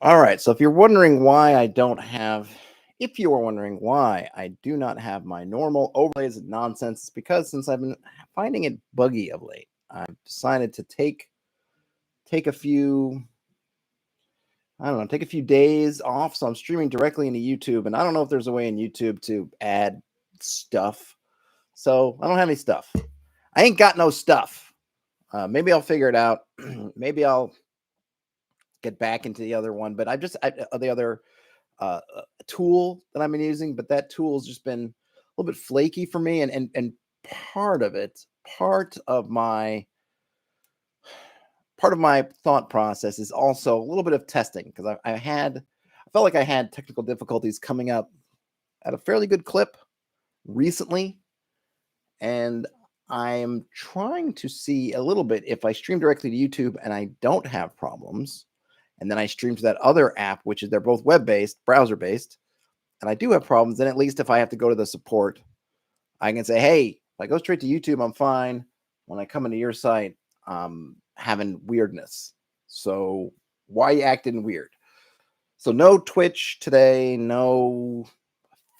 All right. So if you're wondering why I don't have, if you are wondering why I do not have my normal overlays and nonsense, it's because since I've been finding it buggy of late, I've decided to take a few, I don't know, take a few days off. So I'm streaming directly into YouTube, and I don't know if there's a way in YouTube to add stuff. So I don't have any stuff. I ain't got no stuff. Maybe I'll figure it out. Maybe I'll get back into the other one, but the other tool that I've been using, but that tool has just been a little bit flaky for me, and part of it, part of my thought process is also a little bit of testing because I felt like I had technical difficulties coming up at a fairly good clip recently, and I'm trying to see a little bit if I stream directly to YouTube and I don't have problems, and then I stream to that other app, which is they're both web-based, browser-based, and I do have problems, then at least if I have to go to the support, I can say, hey, if I go straight to YouTube, I'm fine. When I come into your site, I'm having weirdness. So why are you acting weird? So no Twitch today, no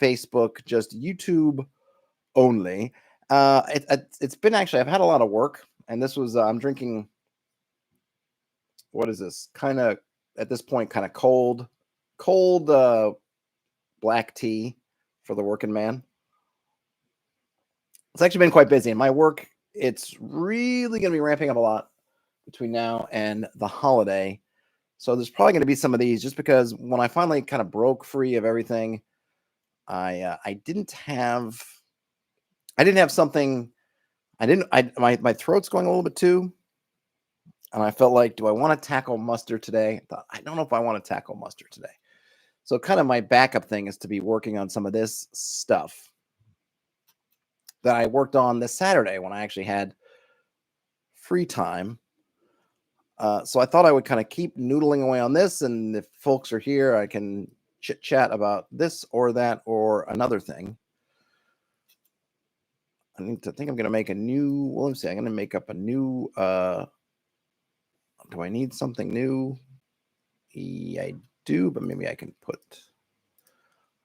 Facebook, just YouTube only. It's been actually, I've had a lot of work, and this was, I'm drinking, what is this? Kind of, at this point, kind of cold black tea for the working man. It's actually been quite busy. And my work, it's really going to be ramping up a lot between now and the holiday. So there's probably going to be some of these just because when I finally kind of broke free of everything, I didn't have something. My throat's going a little bit too. And I felt like, do I want to tackle mustard today? I don't know if I want to tackle mustard today. So kind of my backup thing is to be working on some of this stuff that I worked on this Saturday when I actually had free time. So I thought I would kind of keep noodling away on this, and if folks are here, I can chit chat about this or that or another thing. I think I'm going to make a new. Well, let me see. I'm going to make up a new. Do I need something new? Yeah, I do, but maybe I can put.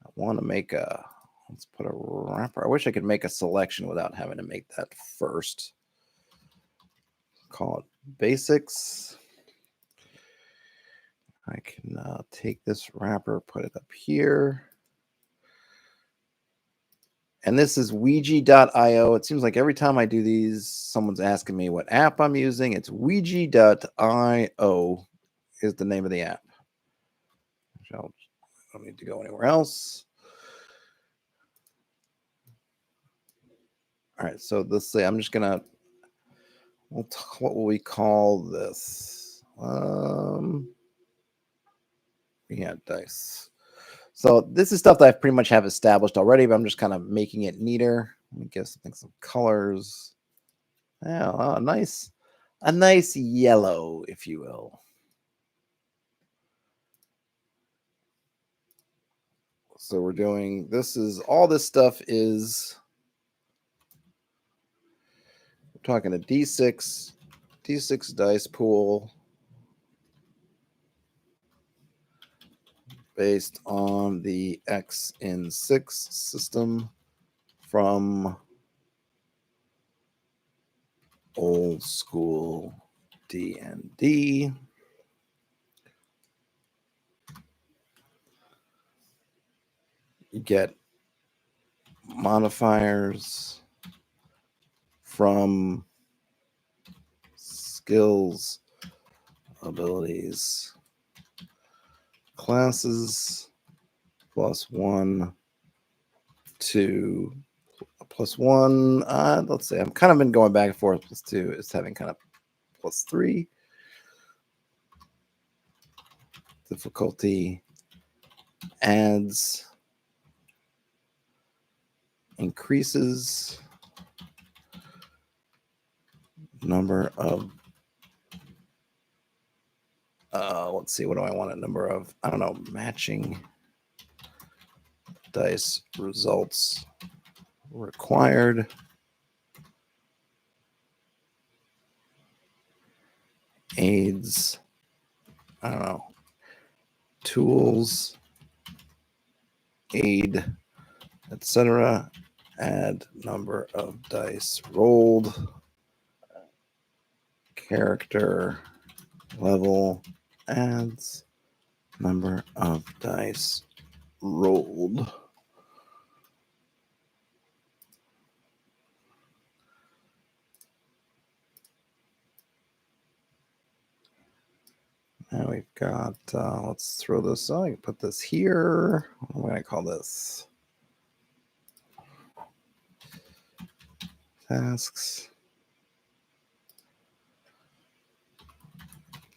I want to make a. Let's put a wrapper. I wish I could make a selection without having to make that first. Call it basics. I can take this wrapper, put it up here. And this is Ouija.io. It seems like every time I do these, someone's asking me what app I'm using. It's Ouija.io is the name of the app. I don't need to go anywhere else. All right, so let's see. I'm just going to, what will we call this? Yeah, dice. So this is stuff that I pretty much have established already, but I'm just kind of making it neater. Let me give some colors. Yeah, a nice yellow, if you will. So we're doing, all this stuff is, we're talking a D6 dice pool based on the X in 6 system from old school D&D. You get modifiers from skills, abilities, classes, +1 to +1. Let's see. I've kind of been going back and forth. +2 is having kind of +3. Difficulty adds, increases, number of, let's see, what do I want a number of? I don't know, matching dice results required. Aids, I don't know. tools, aid, etc. Add number of dice rolled, character level adds number of dice rolled. Now we've got, let's throw this, I can put this here. What am I going to call this? Tasks.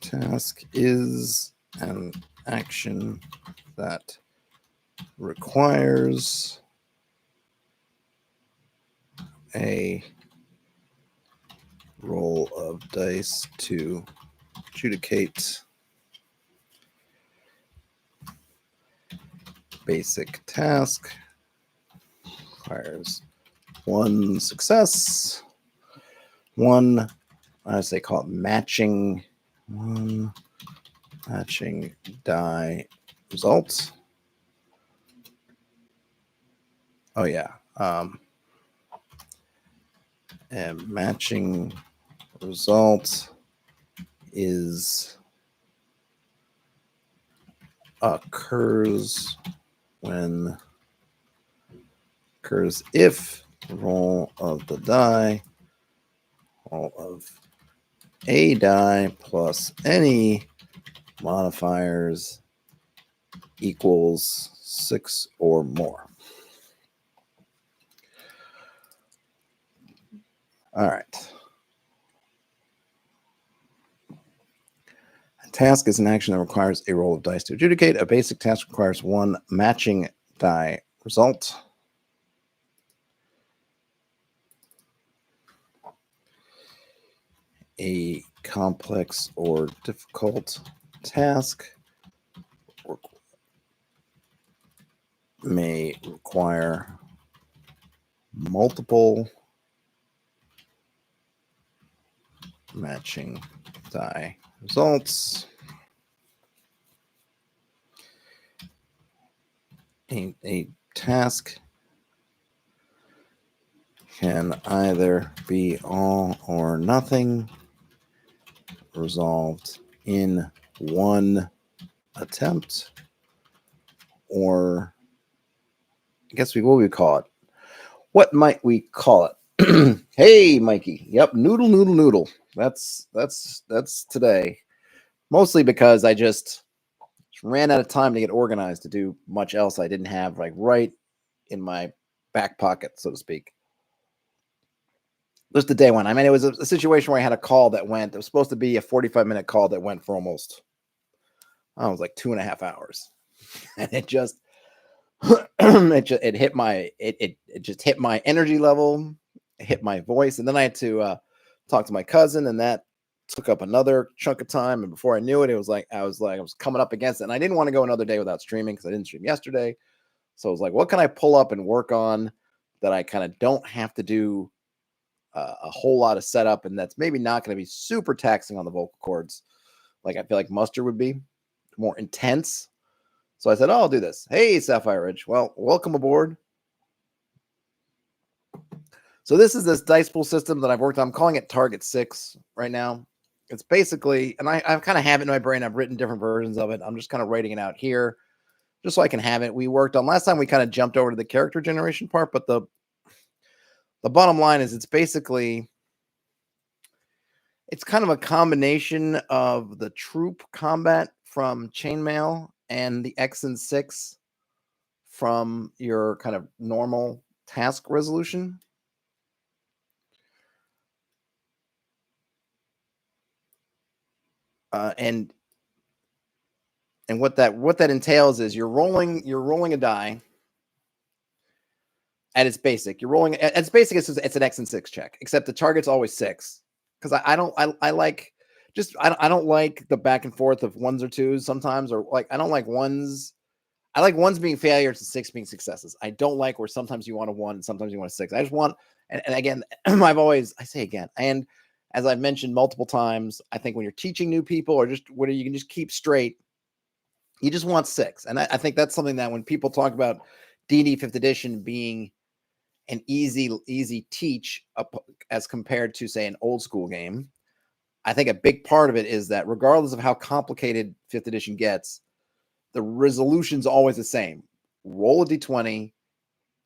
Task is an action that requires a roll of dice to adjudicate. Basic task requires one success, one, I say call it matching, one matching die result. Oh yeah, and matching result is occurs if roll of the die, roll of a die plus any modifiers equals 6 or more. All right. A task is an action that requires a roll of dice to adjudicate. A basic task requires one matching die result. A complex or difficult task may require multiple matching die results. A task can either be all or nothing, resolved in one attempt, or I guess what we call it. What might we call it? Hey, Mikey. Yep, noodle. That's today. Mostly because I just ran out of time to get organized to do much else I didn't have like right in my back pocket, so to speak. Just the day one. I mean, it was a situation where I had a call that went, it was supposed to be a 45-minute call that went for almost, I was like 2.5 hours. And it just, it hit my, it just hit my energy level, it hit my voice. And then I had to talk to my cousin, and that took up another chunk of time. And before I knew it, it was like, I was coming up against it. And I didn't want to go another day without streaming because I didn't stream yesterday. So I was like, what can I pull up and work on that I kind of don't have to do a whole lot of setup, and that's maybe not going to be super taxing on the vocal cords like I feel like Mustard would be, more intense. So I said, oh, I'll do this. Hey, Sapphire Ridge. Well, welcome aboard. So this is this dice pool system that I've worked on. I'm calling it Target 6 right now. It's basically, and I kind of have it in my brain. I've written different versions of it. I'm just kind of writing it out here just so I can have it. We worked on, last time we kind of jumped over to the character generation part, but the bottom line is it's basically, it's kind of a combination of the troop combat from Chainmail and the X and 6 from your kind of normal task resolution. And what that entails is you're rolling a die at its basic. You're rolling at its basic. It's an X and 6 check, except the target's always 6. Because I don't like the back and forth of 1s or 2s sometimes, or like I don't like 1s. I like 1s being failures and 6 being successes. I don't like where sometimes you want a 1 and sometimes you want a 6. I just want, and again, I say again, and as I've mentioned multiple times, I think when you're teaching new people or just whether you can just keep straight, You just want 6. And I think that's something that when people talk about D&D 5th edition being an easy teach as compared to, say, an old school game, I think a big part of it is that regardless of how complicated 5th edition gets, the resolution's always the same. Roll a d20,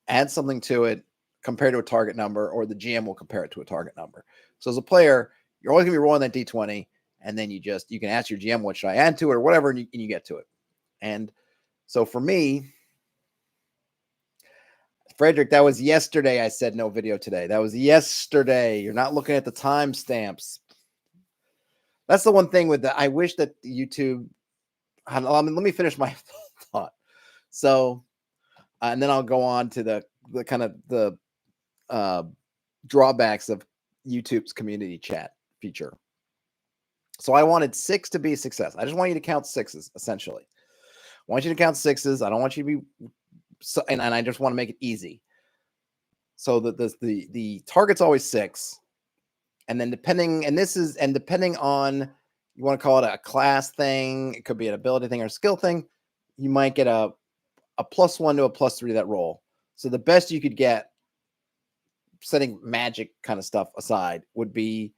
add something to it, compare to a target number, or the GM will compare it to a target number. So as a player, you're always going to be rolling that d20, and then you can ask your GM, what should I add to it or whatever, and you get to it. And so for me, Frederick, that was yesterday. I said no video today. That was yesterday. You're not looking at the timestamps. That's the one thing with I wish that YouTube. Let me finish my thought. So, and then I'll go on to the kind of the drawbacks of YouTube's community chat feature. So I wanted 6 to be a success. I just want you to count 6s, essentially. I want you to count 6s. I don't want you to be, and I just want to make it easy. So the target's always 6. And then depending on, you want to call it a class thing, it could be an ability thing or a skill thing, you might get a +1 to a +3 to that roll. So the best you could get, setting magic kind of stuff aside, would be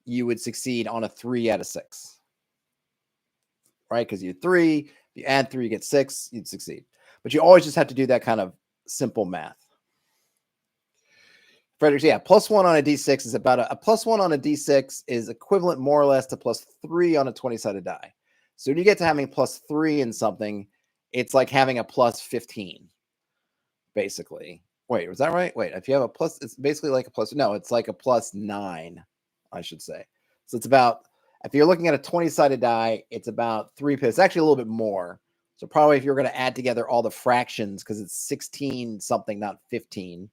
you would succeed on a 3 out of 6. Right? Because you 3, if you add 3, you get 6, you'd succeed. But you always just have to do that kind of simple math. Frederick's, yeah, +1 on a d6 is about a +1 on a d6 is equivalent more or less to +3 on a 20-sided die. So when you get to having +3 in something, it's like having a +15, basically. Wait, was that right? Wait, if you have a plus, it's basically like a plus. No, it's like a +9, I should say. So it's about, if you're looking at a 20-sided die, it's about 3 pips. It's actually a little bit more. So probably if you're going to add together all the fractions, because it's 16 something, not 15.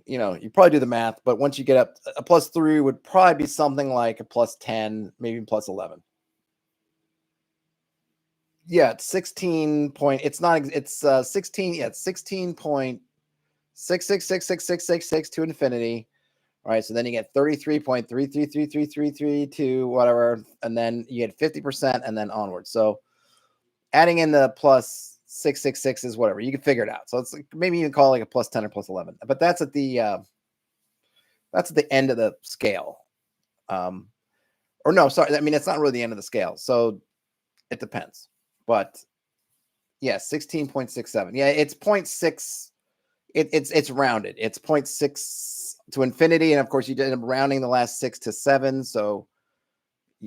You probably do the math, but once you get up, a +3 would probably be something like a +10, maybe +11. Yeah, it's 16 point. It's not. It's 16. Yeah, it's 16.6666666 to infinity. All right, so then you get 33.333333 whatever, and then you get 50%, and then onward. So adding in the +666 is whatever. You can figure it out. So it's maybe you can call it like a +10 or +11. But that's at the end of the scale. Or no, sorry. I mean, it's not really the end of the scale. So it depends. But yeah, 16.67. Yeah, it's 0.6. It's rounded. It's 0.6 to infinity, and of course you end up rounding the last 6 to 7, so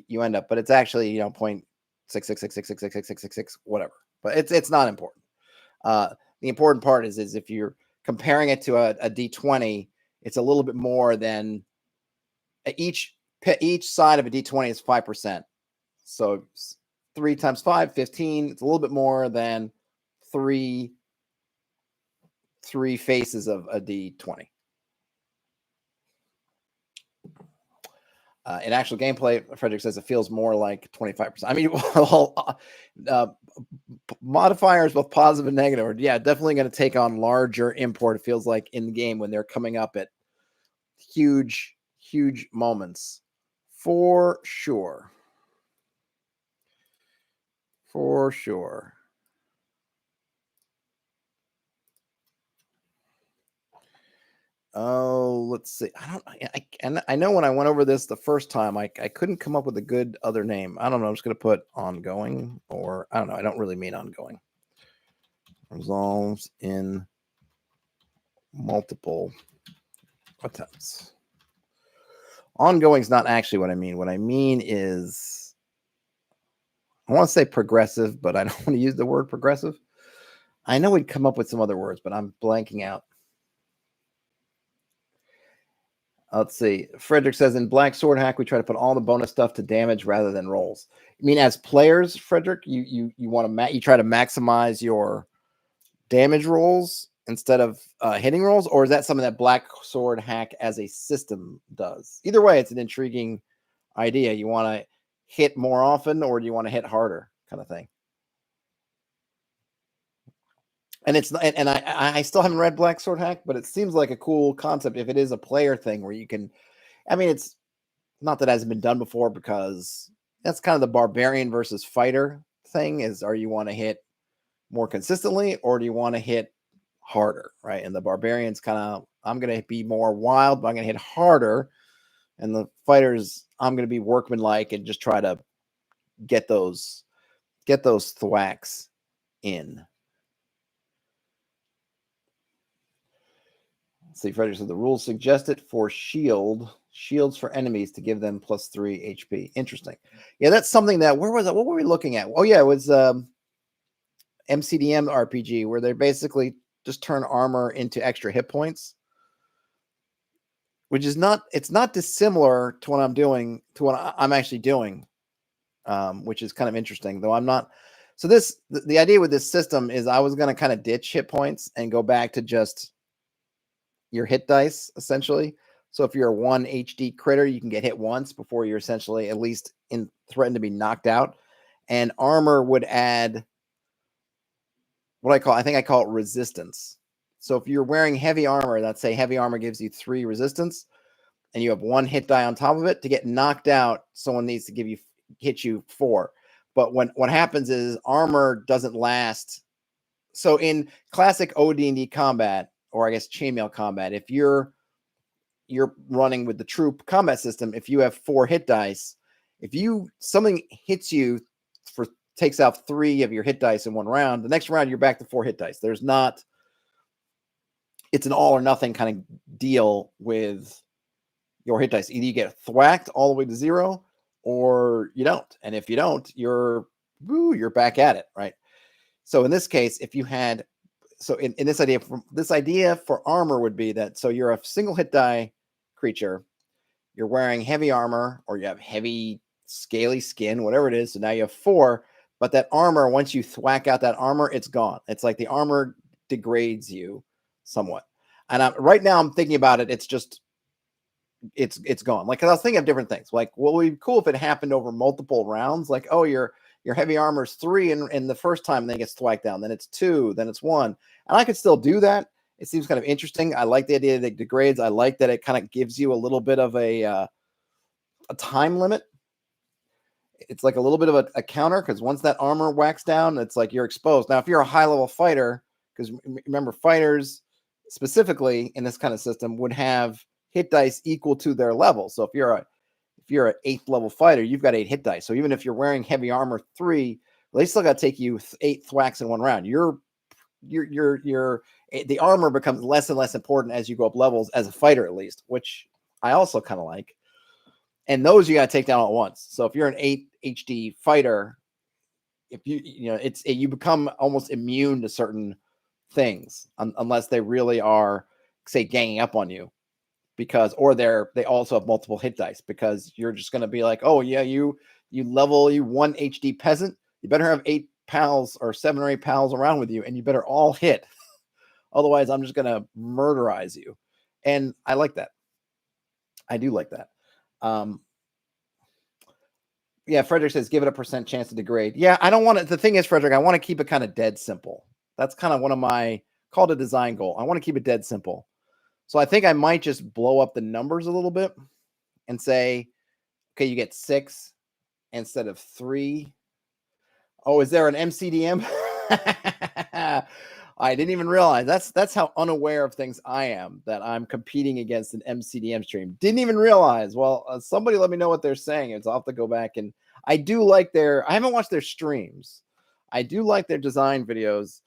you end up. But it's actually 0.666666666 whatever. But it's not important. The important part is if you're comparing it to a d20, it's a little bit more than each side of a d20 is 5%. So 3 times 5, 15. It's a little bit more than three faces of a d20. In actual gameplay, Frederick says it feels more like 25%. I mean, modifiers, both positive and negative, are definitely going to take on larger import. It feels like in the game when they're coming up at huge moments, for sure. For sure. Oh, let's see. I know when I went over this the first time, I couldn't come up with a good other name. I don't know. I'm just going to put ongoing, or I don't know. I don't really mean ongoing. Resolves in multiple attempts. Ongoing is not actually what I mean. What I mean is, I want to say progressive, but I don't want to use the word progressive. I know we'd come up with some other words, but I'm blanking out. Let's see. Frederick says in Black Sword Hack, we try to put all the bonus stuff to damage rather than rolls. I mean, as players, Frederick, you want to you try to maximize your damage rolls instead of hitting rolls, or is that something that Black Sword Hack as a system does? Either way, it's an intriguing idea. You want to hit more often, or do you want to hit harder, kind of thing? And it's and I still haven't read Black Sword Hack, but it seems like a cool concept if it is a player thing where you can. I mean, it's not that it hasn't been done before, because that's kind of the barbarian versus fighter thing is, are you want to hit more consistently or do you want to hit harder, right? And the barbarians kind of, I'm going to be more wild, but I'm going to hit harder. And the fighters, I'm going to be workmanlike and just try to get those thwacks in. See, Frederick said the rules suggest it for shields for enemies to give them +3 HP. Interesting. Yeah, that's something that, where was it? What were we looking at? Oh yeah, it was MCDM RPG, where they basically just turn armor into extra hit points, which is it's not dissimilar to what I'm doing, to what I'm actually doing, which is kind of interesting, though I'm not. So the idea with this system is I was going to kind of ditch hit points and go back to just your hit dice, essentially. So if you're a 1 HD critter, you can get hit once before you're essentially at least threatened to be knocked out. And armor would add what I think I call it resistance. So if you're wearing heavy armor, let's say heavy armor gives you 3 resistance, and you have 1 hit die on top of it, to get knocked out, someone needs to hit you 4. But what happens is armor doesn't last. So in classic OD&D combat, or I guess chainmail combat, if you're running with the troop combat system, if you have 4 hit dice, if something hits you takes out 3 of your hit dice in one round, the next round you're back to 4 hit dice. It's an all or nothing kind of deal with your hit dice. Either you get thwacked all the way to 0 or you don't. And if you don't, you're back at it, right? So in this case, if you had, so in this idea for armor would be that, so you're a single hit die creature, you're wearing heavy armor, or you have heavy scaly skin, whatever it is. So now you have 4, but that armor, once you thwack out that armor, it's gone. It's like the armor degrades you somewhat. And right now I'm thinking about it. It's just, it's gone. Like, 'cause I was thinking of different things. Like, what would be cool if it happened over multiple rounds? Like, oh, your heavy armor is 3 in the first time, then it gets thwacked down, then it's 2, then it's 1. And I could still do that. It seems kind of interesting. I like the idea that it degrades. I like that it kind of gives you a little bit of a time limit. It's like a little bit of a counter, because once that armor whacks down, it's like you're exposed. Now, if you're a high level fighter, because remember, fighters specifically in this kind of system would have hit dice equal to their level. So if you're an 8th level fighter, you've got 8 hit dice. So even if you're wearing heavy armor 3, they still got to take you 8 thwacks in one round. The armor becomes less and less important as you go up levels, as a fighter at least, which I also kind of like. And those you got to take down at once. So if you're an 8 HD fighter, if you become almost immune to certain things, unless they really are, say, ganging up on you, or they also have multiple hit dice, because you're just going to be like, oh yeah, you 1 HD peasant, you better have 8 pals or 7 or 8 pals around with you, and you better all hit. Otherwise, I'm just going to murderize you. And I like that. I do like that. Yeah, Frederick says, give it a % chance to degrade. Yeah, I don't want it. The thing is, Frederick, I want to keep it kind of dead simple. That's kind of one of my, called a design goal. I want to keep it dead simple. So I think I might just blow up the numbers a little bit and say, okay, you get 6 instead of 3. Oh, is there an MCDM? I didn't even realize. That's how unaware of things I am, that I'm competing against an MCDM stream. Didn't even realize. Well, somebody let me know what they're saying. I'll have to go back, and I do like I haven't watched their streams. I do like their design videos.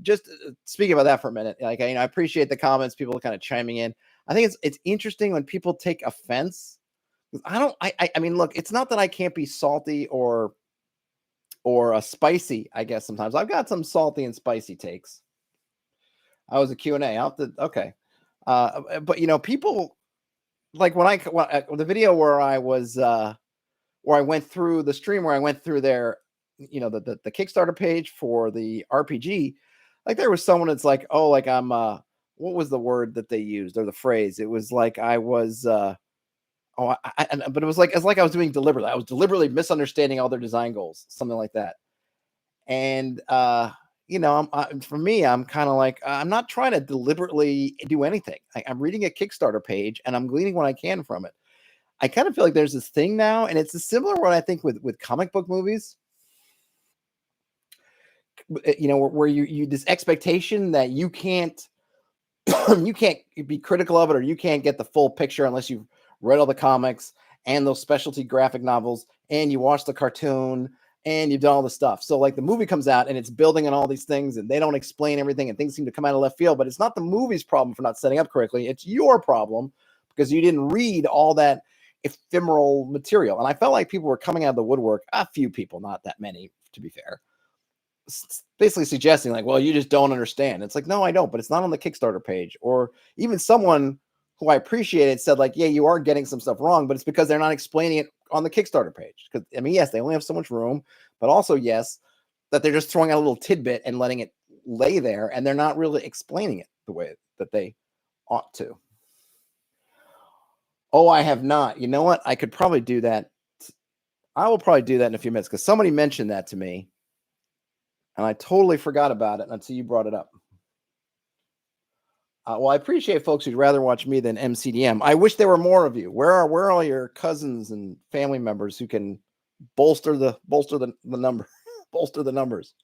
Just speaking about that for a minute, like, I appreciate the comments, people kind of chiming in. I think it's interesting when people take offense. I mean, look, it's not that I can't be salty or spicy. I guess sometimes I've got some salty and spicy takes. I was a Q&A. Okay. But people, like when the video where I was where I went through the stream, where I went through their the Kickstarter page for the RPG, like there was someone that's like, oh, like I'm what was the word that they used, or the phrase? It was like I was but it was like, I was doing deliberately. I was deliberately misunderstanding all their design goals, something like that. And for me, I'm kind of like, I'm not trying to deliberately do anything. I'm reading a Kickstarter page and I'm gleaning what I can from it. I kind of feel like there's this thing now, and it's a similar one, I think, with comic book movies. you know, where you this expectation that you can't you can't be critical of it, or you can't get the full picture unless you've read all the comics and those specialty graphic novels and you watch the cartoon and you've done all the stuff. So like the movie comes out and it's building on all these things and they don't explain everything and things seem to come out of left field, but it's not the movie's problem for not setting up correctly. It's your problem because you didn't read all that ephemeral material. And I felt like people were coming out of the woodwork, a few people, not that many, to be fair, basically suggesting like, well, you just don't understand. It's like, no, I don't, but it's not on the Kickstarter page. Or even someone who I appreciated said like, yeah, you are getting some stuff wrong, but it's because they're not explaining it on the Kickstarter page. Because I mean, yes, they only have so much room, but also yes, that they're just throwing out a little tidbit and letting it lay there, and they're not really explaining it the way that they ought to. Oh, I have not. You know what? I could probably do that. I will probably do that in a few minutes because somebody mentioned that to me. And I totally forgot about it until you brought it up. Well, I appreciate folks who'd rather watch me than MCDM. I wish there were more of you. Where are all your cousins and family members who can bolster the number, bolster the numbers?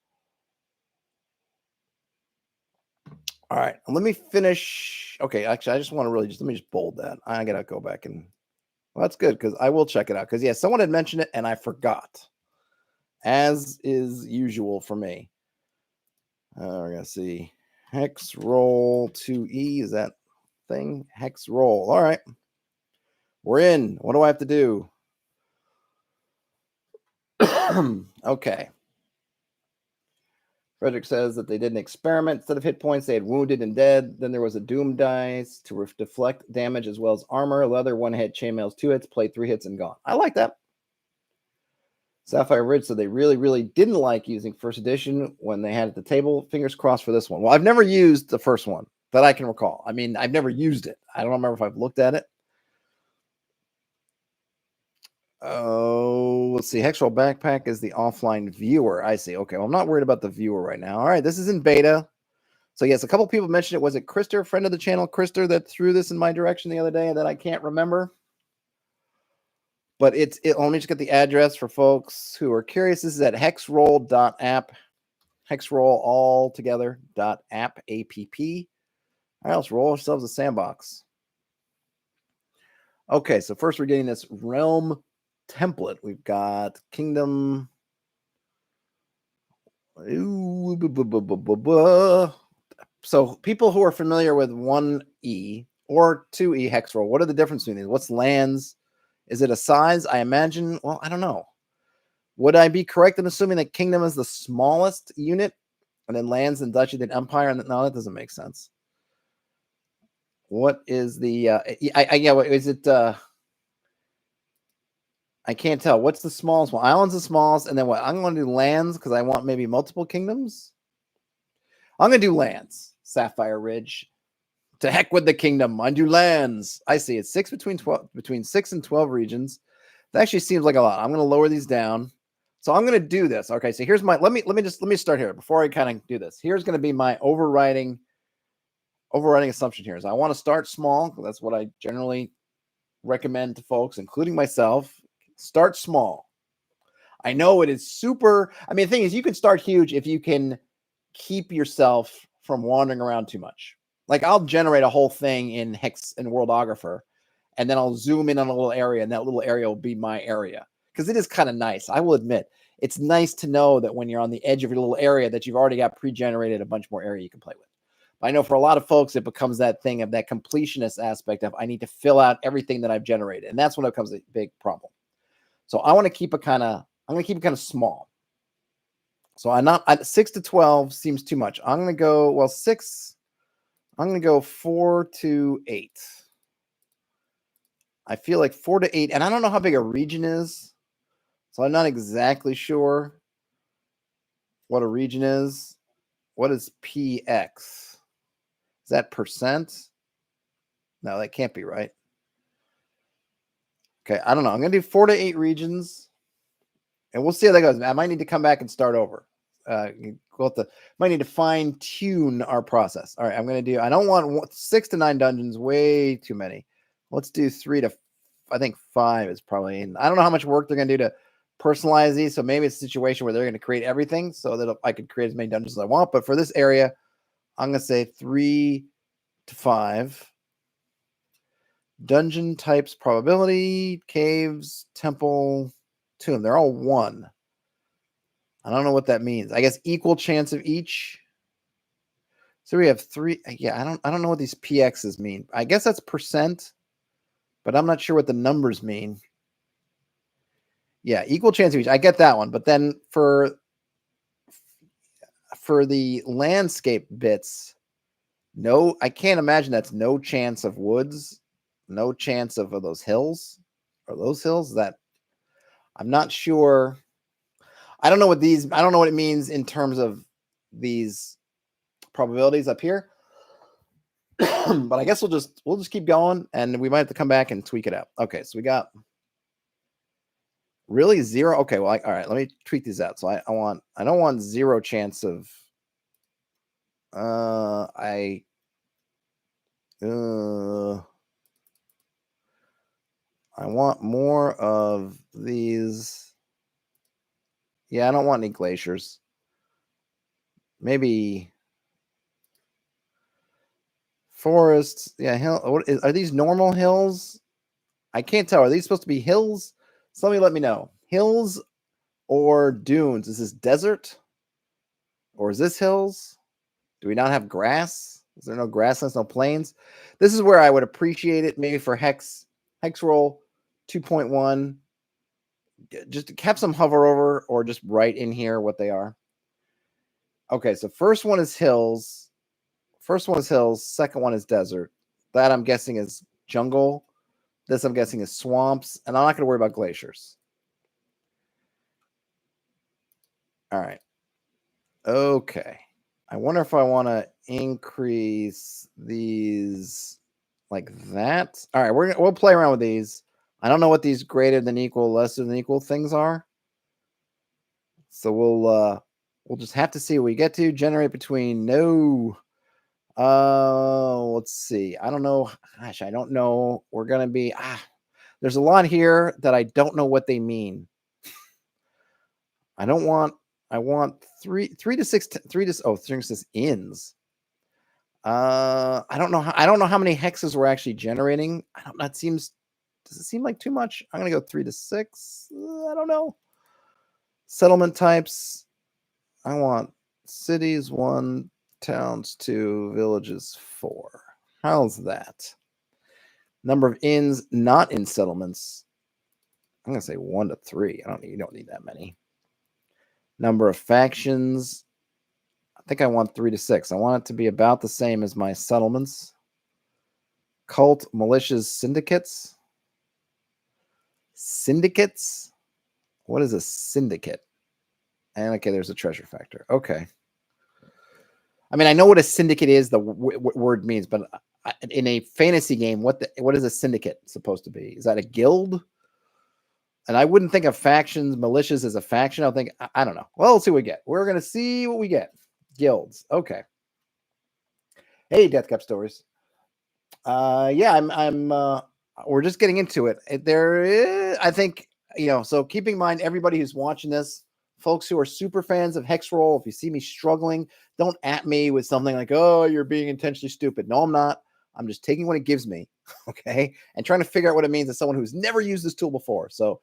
All right, let me finish. Okay, actually, I just want to really let me just bold that. I gotta go back and well, that's good because I will check it out because yeah, someone had mentioned it and I forgot. As is usual for me. We're going to see Hex Roll 2E. Is that thing? Hex Roll. All right. We're in. What do I have to do? Okay. Frederick says that they did an experiment. Instead of hit points, they had wounded and dead. Then there was a doom dice to deflect damage as well as armor. Leather, 1 hit. Chainmail's 2 hits. Plate, 3 hits and gone. I like that. Sapphire Ridge, so they really didn't like using first edition when they had it at the table. Fingers crossed for this one. Well, I've never used the first one that I can recall. I mean, I've never used it. I don't remember if I've looked at it. Oh, let's see. Hexroll Backpack is the offline viewer. I see. Okay, well, I'm not worried about the viewer right now. All right, this is in beta. So, yes, a couple people mentioned it. Was it Krister, friend of the channel, Krister, that threw this in my direction the other day that I can't remember? But let me just get the address for folks who are curious. This is at hexroll.app. Hexroll all together .app app. All right, let's roll ourselves a sandbox. Okay, so first we're getting this realm template. We've got kingdom. So people who are familiar with 1E or 2E Hexroll, what are the differences between these? What's lands? Is it a size? I imagine. Well, I don't know. Would I be correct in assuming that kingdom is the smallest unit, and then lands and duchy, then empire? And no, that doesn't make sense. What is the? Yeah, is it? I can't tell. What's the smallest one? Islands the smallest, and then what? I'm going to do lands because I want maybe multiple kingdoms. I'm going to do lands. Sapphire Ridge. To heck with the kingdom. I do lands. I see it's 6 between 6 and 12 regions. That actually seems like a lot. I'm going to lower these down. So I'm going to do this. Okay, so here's my let me start here before I kind of do this. Here's going to be my overriding assumption here is I want to start small. That's what I generally recommend to folks, including myself. Start small. I know it is super. I mean, the thing is, you can start huge if you can keep yourself from wandering around too much. Like I'll generate a whole thing in Hex and Worldographer, and then I'll zoom in on a little area, and that little area will be my area. Because it is kind of nice. I will admit, it's nice to know that when you're on the edge of your little area that you've already got pre-generated a bunch more area you can play with. But I know for a lot of folks, it becomes that thing of that completionist aspect of I need to fill out everything that I've generated. And that's when it becomes a big problem. So I'm going to keep it kind of small. So 6 to 12 seems too much. I'm going to go, well, 6, I'm going to go 4 to 8. I feel like 4 to 8, and I don't know how big a region is. So I'm not exactly sure what a region is. What is PX? Is that percent? No, that can't be right. Okay, I don't know. I'm going to do 4 to 8 regions, and we'll see how that goes. I might need to come back and start over. Might need to fine tune our process. All right, I'm going to do. I don't want 6 to 9 dungeons. Way too many. Let's do 3 to. I think 5 is probably. I don't know how much work they're going to do to personalize these. So maybe it's a situation where they're going to create everything so that I could create as many dungeons as I want. But for this area, I'm going to say 3 to 5. Dungeon types probability, caves, temple, tomb. They're all 1. I don't know what that means. I guess equal chance of each. So we have 3. Yeah, I don't know what these PXs mean. I guess that's percent, but I'm not sure what the numbers mean. Yeah, equal chance of each. I get that one. But then for the landscape bits, no, I can't imagine that's no chance of woods, no chance of those hills. Are those hills? That I'm not sure. I don't know what it means in terms of these probabilities up here. But I guess we'll just keep going, and we might have to come back and tweak it out. Okay, so we got really 0. Okay, well, all right, let me tweak these out. So I don't want 0 chance of I want more of these. Yeah, I don't want any glaciers. Maybe forests. Yeah, hill. Are these normal hills? I can't tell. Are these supposed to be hills? Somebody let me know. Hills or dunes? Is this desert? Or is this hills? Do we not have grass? Is there no grasslands, no plains? This is where I would appreciate it maybe for Hex Roll 2.1. Just to have some hover over or just write in here what they are. Okay, so first one is hills. Second one is desert. That I'm guessing is jungle. This I'm guessing is swamps. And I'm not going to worry about glaciers. All right. Okay. I wonder if I want to increase these like that. All right, we'll play around with these. I don't know what these greater than equal, lesser than equal things are. So we'll just have to see what we get to. Generate between let's see. I don't know. Gosh, I don't know. We're gonna be there's a lot here that I don't know what they mean. I want 3 to 6 3 to 6 ins. I don't know how many hexes we're actually generating. Does it seem like too much? I'm gonna go 3 to 6. I don't know. Settlement types. I want cities 1, towns 2, villages 4. How's that? Number of inns not in settlements. I'm gonna say 1 to 3. You don't need that many. Number of factions. I think I want 3 to 6. I want it to be about the same as my settlements. Cult, militias, syndicates. Syndicates? What is a syndicate? And okay, there's a treasure factor. Okay. I mean, I know what a syndicate is, the word means, but in a fantasy game, what is a syndicate supposed to be? Is that a guild? And I wouldn't think of factions, militias as a faction. I'll think, I don't know. Well, let's see what we get. We're going to see what we get. Guilds. Okay. Hey, Death Cap Stories. Yeah, we're just getting into it. There is, I think, so keep in mind, everybody who's watching this, folks who are super fans of Hexroll, if you see me struggling, don't at me with something like, oh, you're being intentionally stupid. No, I'm not. I'm just taking what it gives me, okay, and trying to figure out what it means as someone who's never used this tool before. So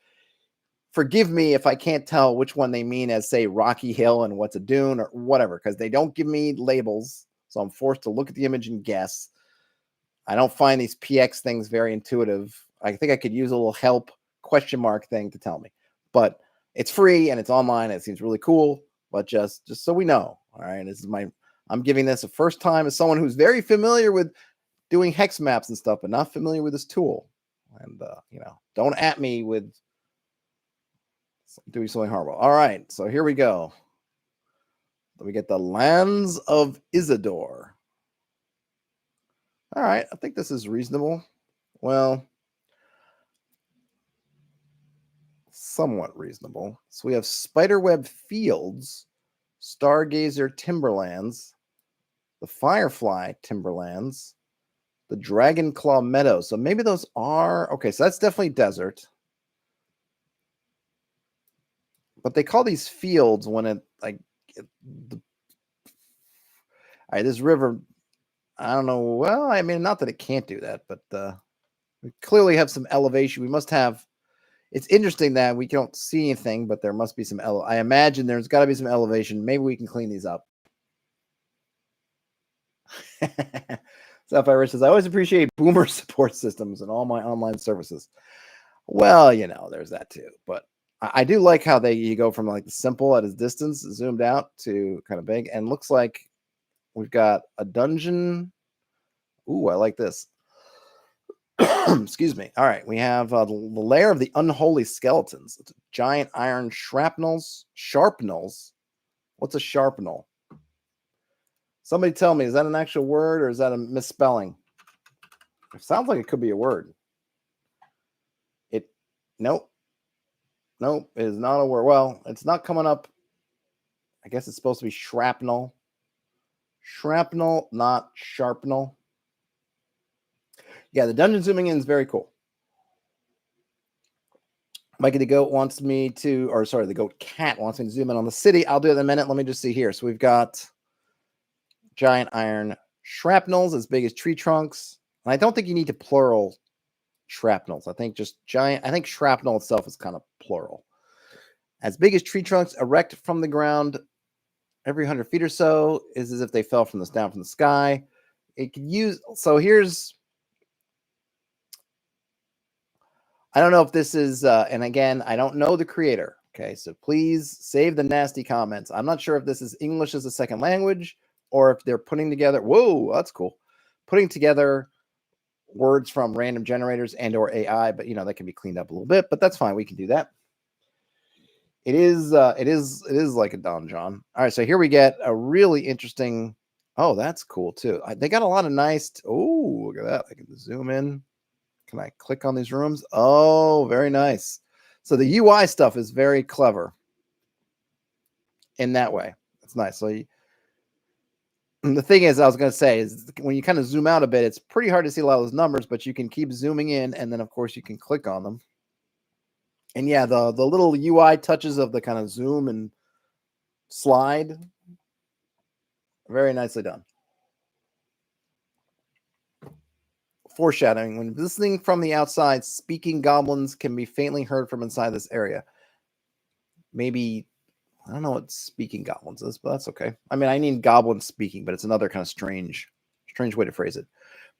forgive me if I can't tell which one they mean as, say, Rocky Hill and what's a dune or whatever, because they don't give me labels, so I'm forced to look at the image and guess. I don't find these PX things very intuitive. I think I could use a little help question mark thing to tell me, but it's free and it's online. And it seems really cool, but just so we know. All right. I'm giving this a first time as someone who's very familiar with doing hex maps and stuff, but not familiar with this tool. And, don't at me with doing something horrible. All right. So here we go. We get the Lands of Isidore. All right. I think this is reasonable. Well, somewhat reasonable. So we have Spiderweb Fields, Stargazer Timberlands, the Firefly Timberlands, the Dragonclaw Meadows. So maybe those are okay. So that's definitely desert. but they call these fields when it like all right, this river, I don't know. Well, I mean, not that it can't do that, but we clearly have some elevation. We must have. It's interesting that we don't see anything, but there must be some. I imagine there's got to be some elevation. Maybe we can clean these up. Sapphire says, I always appreciate boomer support systems in all my online services. Well, you know, there's that too. But I do like how you go from like the simple at its distance, zoomed out, to kind of big, and looks like we've got a dungeon. Ooh, I like this. Excuse me. All right, we have the lair of the unholy skeletons. It's giant iron shrapnels. Sharpnels. What's a sharpnel? Somebody tell me, is that an actual word or is that a misspelling? It sounds like it could be a word. Nope. Nope, it is not a word. Well, it's not coming up. I guess it's supposed to be shrapnel. Shrapnel, not sharpnel. Yeah, the dungeon zooming in is very cool. Mikey the Goat wants me to, or sorry, the Goat Cat wants me to zoom in on the city. I'll do it in a minute. Let me just see here. So we've got giant iron shrapnels as big as tree trunks. And I don't think you need to plural shrapnels. I think just giant. I think shrapnel itself is kind of plural. As big as tree trunks, erect from the ground every 100 feet or so, is as if they fell down from the sky. It could use. So here's. I don't know if this is, and again, I don't know the creator. Okay, so please save the nasty comments. I'm not sure if this is English as a second language or if they're putting together. Whoa, that's cool. Putting together words from random generators and or AI, but you know that can be cleaned up a little bit. But that's fine. We can do that. It is like a donjon. All right, so here we get a really interesting. Oh, that's cool too. They got a lot of nice. Oh, look at that! I can zoom in. Can I click on these rooms? Oh, very nice. So the UI stuff is very clever in that way. It's nice. So the thing is, I was going to say, is when you kind of zoom out a bit, it's pretty hard to see a lot of those numbers, but you can keep zooming in, and then, of course, you can click on them. And yeah, the little UI touches of the kind of zoom and slide, very nicely done. Foreshadowing. When listening from the outside, speaking goblins can be faintly heard from inside this area. Maybe, I don't know what speaking goblins is, but that's okay. I mean, I need goblin speaking, but it's another kind of strange way to phrase it.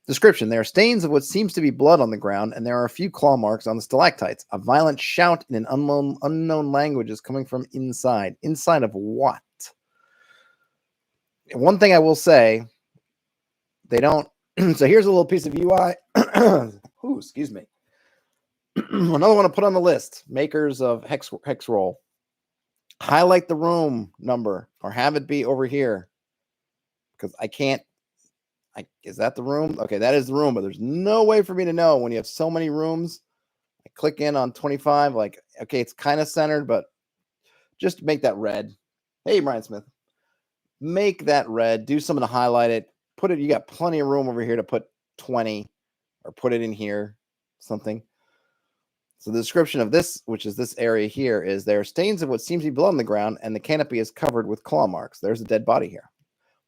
Description. There are stains of what seems to be blood on the ground, and there are a few claw marks on the stalactites. A violent shout in an unknown language is coming from inside. Inside of what? One thing I will say, they don't. So here's a little piece of UI. Ooh, excuse me. Another one to put on the list. Makers of Hex Roll. Highlight the room number or have it be over here. Because I can't. Is that the room? Okay, that is the room, but there's no way for me to know when you have so many rooms. I click in on 25. Like, okay, it's kind of centered, but just make that red. Hey, Brian Smith. Make that red. Do something to highlight it. Put it, you got plenty of room over here to put 20 or put it in here, something. So the description of this, which is this area here, is there are stains of what seems to be blood on the ground, and the canopy is covered with claw marks. There's a dead body here.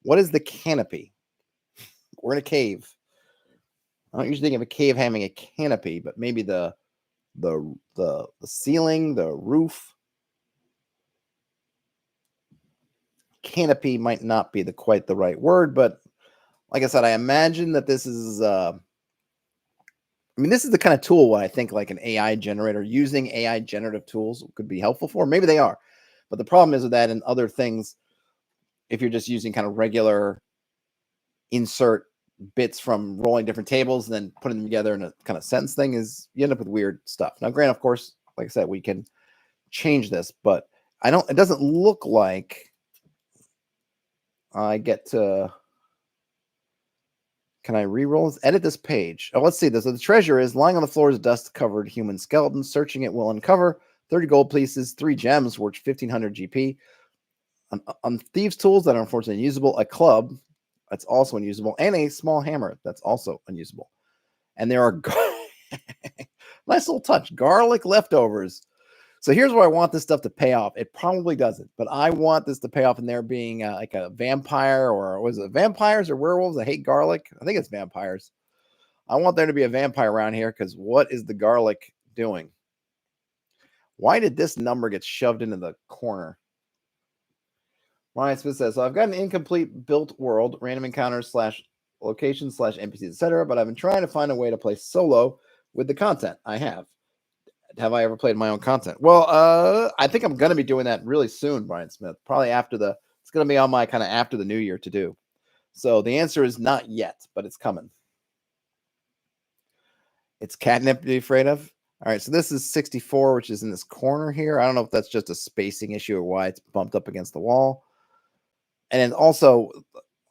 What is the canopy? We're in a cave. I don't usually think of a cave having a canopy, but maybe the ceiling, the roof. Canopy might not be quite the right word, but like I said, I imagine that this is. I mean, this is the kind of tool what I think like an AI generator using AI generative tools could be helpful for. Maybe they are, but the problem is with that and other things. If you're just using kind of regular insert bits from rolling different tables and then putting them together in a kind of sentence thing, is you end up with weird stuff. Now, granted, of course, like I said, we can change this, but it doesn't look like I get to. Can I re-roll this? Edit this page. Oh, let's see this. So the treasure is lying on the floor is a dust-covered human skeleton. Searching it will uncover 30 gold pieces, 3 gems worth 1,500 GP. On thieves' tools that are unfortunately unusable, a club that's also unusable, and a small hammer that's also unusable. And there are nice little touch, garlic leftovers. So here's where I want this stuff to pay off. It probably doesn't, but I want this to pay off in there being like a vampire, or was it vampires or werewolves? I hate garlic. I think it's vampires. I want there to be a vampire around here because what is the garlic doing? Why did this number get shoved into the corner? Ryan Smith says, so I've got an incomplete built world, random encounters / locations / NPCs, etc., but I've been trying to find a way to play solo with the content I have. Have I ever played my own content? Well, I think I'm going to be doing that really soon, Brian Smith. Probably it's going to be on my kind of after the new year to do. So the answer is not yet, but it's coming. It's catnip to be afraid of. All right, so this is 64, which is in this corner here. I don't know if that's just a spacing issue or why it's bumped up against the wall. And then also,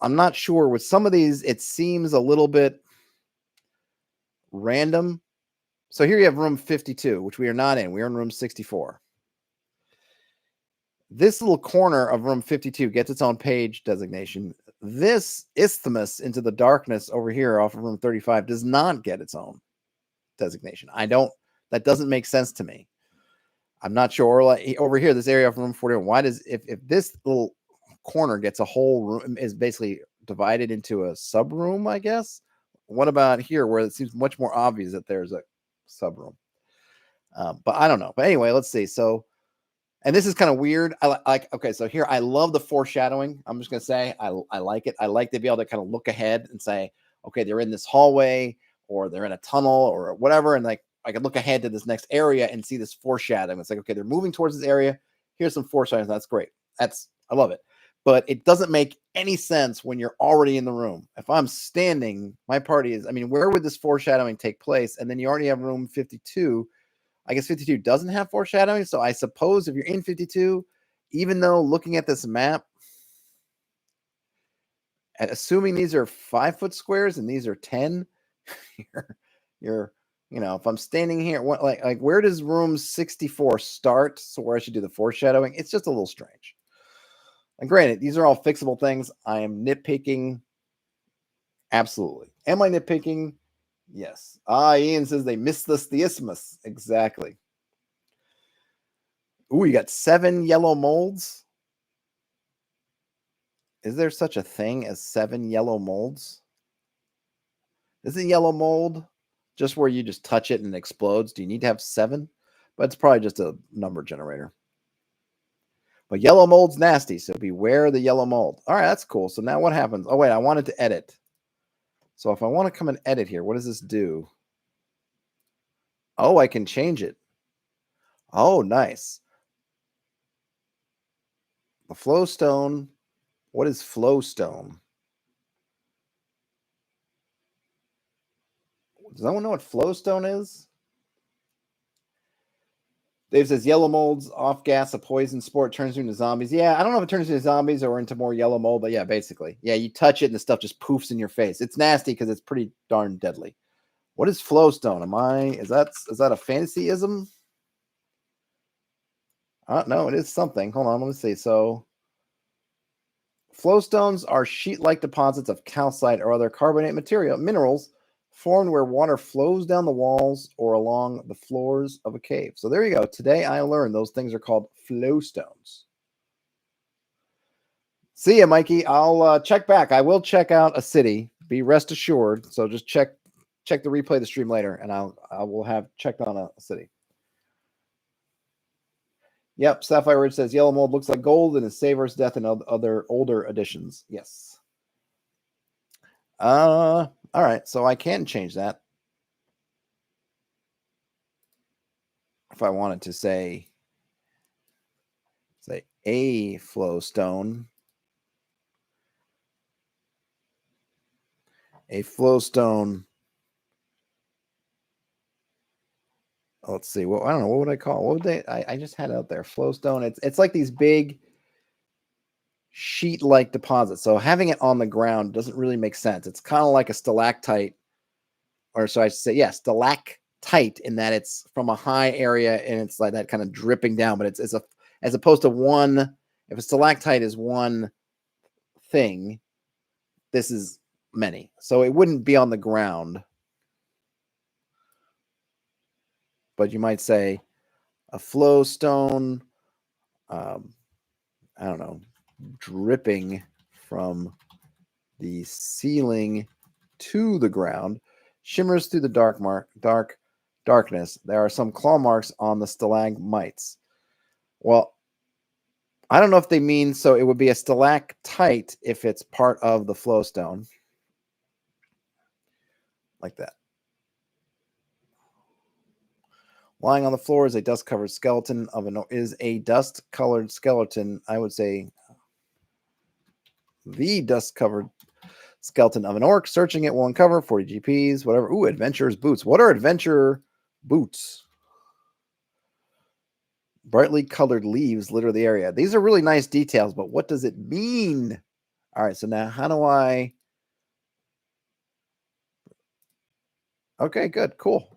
I'm not sure with some of these, it seems a little bit random. So here you have room 52, which we are not in. We are in room 64. This little corner of room 52 gets its own page designation. This isthmus into the darkness over here off of room 35 does not get its own designation. That doesn't make sense to me. I'm not sure. Like over here, this area of room 41, why does, if this little corner gets a whole room, is basically divided into a sub room, I guess. What about here where it seems much more obvious that there's a sub room? But I don't know. But anyway, let's see. So, and this is kind of weird. Okay, so here I love the foreshadowing. I'm just gonna say I like it. I like to be able to kind of look ahead and say, okay, they're in this hallway or they're in a tunnel or whatever, and like I can look ahead to this next area and see this foreshadowing. It's like, okay, they're moving towards this area. Here's some foreshadowing. That's great. I love it. But it doesn't make any sense when you're already in the room. If I'm standing, my party is, where would this foreshadowing take place? And then you already have room 52. I guess 52 doesn't have foreshadowing. So I suppose if you're in 52, even though looking at this map, assuming these are 5-foot squares and these are 10, you're if I'm standing here, like where does room 64 start? So where I should do the foreshadowing? It's just a little strange. And granted, these are all fixable things. I am nitpicking. Absolutely. Am I nitpicking? Yes. Ian says they missed the isthmus. Exactly. Ooh, you got 7 yellow molds. Is there such a thing as 7 yellow molds? Is a yellow mold just where you just touch it and it explodes? Do you need to have 7? But it's probably just a number generator. But yellow mold's nasty, so beware the yellow mold. All right, that's cool. So now what happens? Oh, wait, I wanted to edit. So if I want to come and edit here, what does this do? Oh, I can change it. Oh, nice. The flowstone. What is flowstone? Does anyone know what flowstone is? Dave says yellow molds off gas, a poison sport turns you into zombies. Yeah, I don't know if it turns you into zombies or into more yellow mold, but yeah, basically. Yeah, you touch it and the stuff just poofs in your face. It's nasty because it's pretty darn deadly. What is flowstone? Is that a fantasyism? No, it is something. Hold on, let me see. So flowstones are sheet-like deposits of calcite or other carbonate minerals formed where water flows down the walls or along the floors of a cave. So there you go. Today I learned those things are called flowstones. See ya, Mikey. I'll check back. I will check out a city. Be rest assured. So just check the replay of the stream later, and I will have checked on a city. Yep, Sapphire Ridge says yellow mold looks like gold and is Savor's death and other older editions. Yes. All right, so I can change that. If I wanted to say a flowstone. A flowstone. Let's see. Well, I don't know. What would I call it? What would they? I just had it out there. Flowstone. It's like these big sheet-like deposits. So having it on the ground doesn't really make sense. It's kind of like a stalactite, or so I should say, yeah, stalactite, in that it's from a high area and it's like that kind of dripping down. But it's as opposed to one. If a stalactite is one thing, this is many. So it wouldn't be on the ground. But you might say a flow stone, I don't know, dripping from the ceiling to the ground, shimmers through the darkness. There are some claw marks on the stalagmites. Well, I don't know if they mean so it would be a stalactite if it's part of the flowstone. Like that. Lying on the floor is a dust-covered skeleton of a dust-colored skeleton. I would say the dust-covered skeleton of an orc. Searching it will uncover 40 GPs, whatever. Ooh, adventurer's boots. What are adventurer boots? Brightly colored leaves litter the area. These are really nice details, but what does it mean? All right, so now how do I... Okay, good, cool.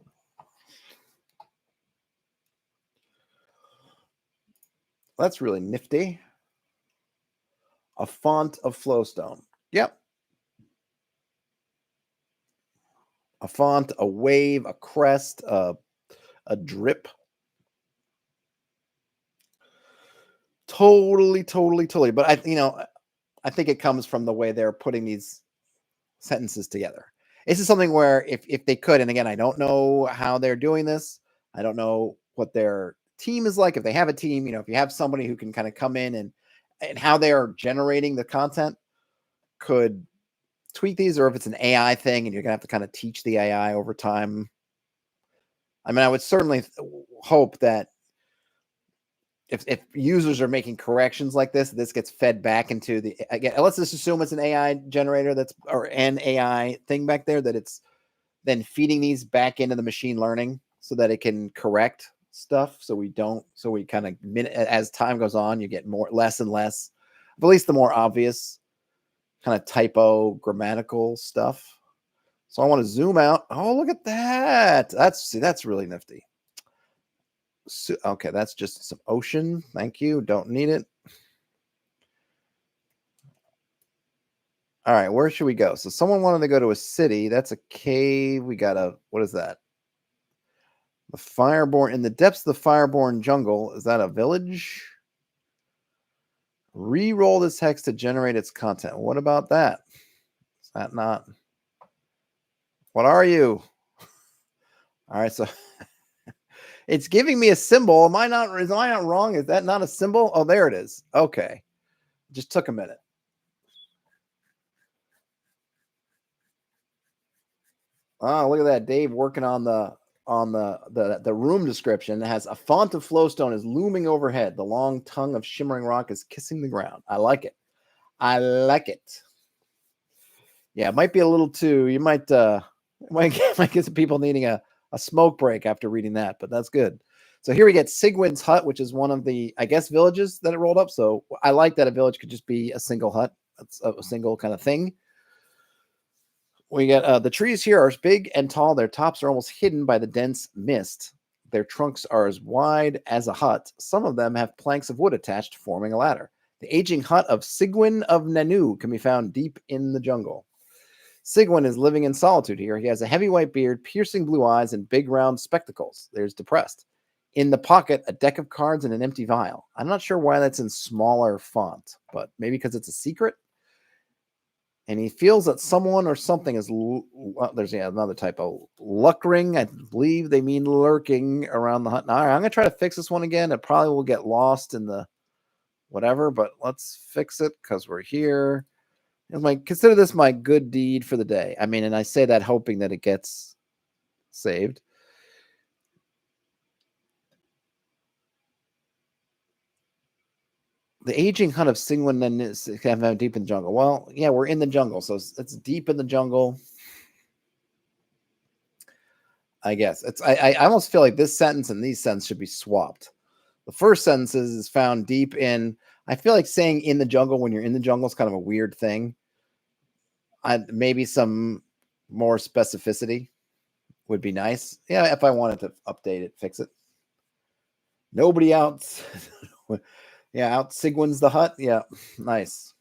That's really nifty. A font of flowstone. Yep. A font, a wave, a crest, a drip. Totally. But I think it comes from the way they're putting these sentences together. This is something where if they could, and again, I don't know how they're doing this. I don't know what their team is like. If they have a team, if you have somebody who can kind of come in and how they are generating the content could tweak these, or if it's an AI thing and you're gonna have to kind of teach the AI over time. I mean, I would certainly hope that if users are making corrections like this gets fed back into the, again, let's just assume it's an AI generator or an AI thing back there, that it's then feeding these back into the machine learning so that it can correct stuff. So we kind of, as time goes on, you get less and less, at least the more obvious kind of typo grammatical stuff. So I want to zoom out. Oh, look at that. That's really nifty. So, okay, that's just some ocean. Thank you. Don't need it. All right, where should we go? So someone wanted to go to a city. That's a cave. We got what is that? The Fireborn, in the depths of the Fireborn jungle. Is that a village? Re-roll this hex to generate its content. What about that? Is that not? What are you? All right, so it's giving me a symbol. Am I not wrong? Is that not a symbol? Oh, there it is. Okay. Just took a minute. Oh, look at that. Dave working on the room description. It has a font of flowstone is looming overhead. The long tongue of shimmering rock is kissing the ground. I like it. Yeah, it might be a little too. You might get some people needing a smoke break after reading that, but that's good. So here we get Sigwin's hut, which is one of the, I guess, villages that it rolled up. So I like that a village could just be a single hut. That's a single kind of thing. We get the trees here are big and tall. Their tops are almost hidden by the dense mist. Their trunks are as wide as a hut. Some of them have planks of wood attached, forming a ladder. The aging hut of Sigwin of Nanu can be found deep in the jungle. Sigwin is living in solitude here. He has a heavy white beard, piercing blue eyes, and big round spectacles. There's depressed. In the pocket, a deck of cards and an empty vial. I'm not sure why that's in smaller font, but maybe because it's a secret. And he feels that someone or something is... Well, there's another typo. Luckring, I believe they mean lurking around the hut. All right, I'm going to try to fix this one again. It probably will get lost in the whatever, but let's fix it because we're here. Consider this my good deed for the day. I mean, and I say that hoping that it gets saved. The aging hut of Singwin is kind of deep in the jungle. Well, yeah, we're in the jungle, so it's deep in the jungle. I guess I almost feel like this sentence and these sentences should be swapped. The first sentence is found deep in. I feel like saying in the jungle when you're in the jungle is kind of a weird thing. Maybe some more specificity would be nice. Yeah, if I wanted to update it, fix it. Nobody out. Yeah, out Sigwin's the hut. Yeah, nice.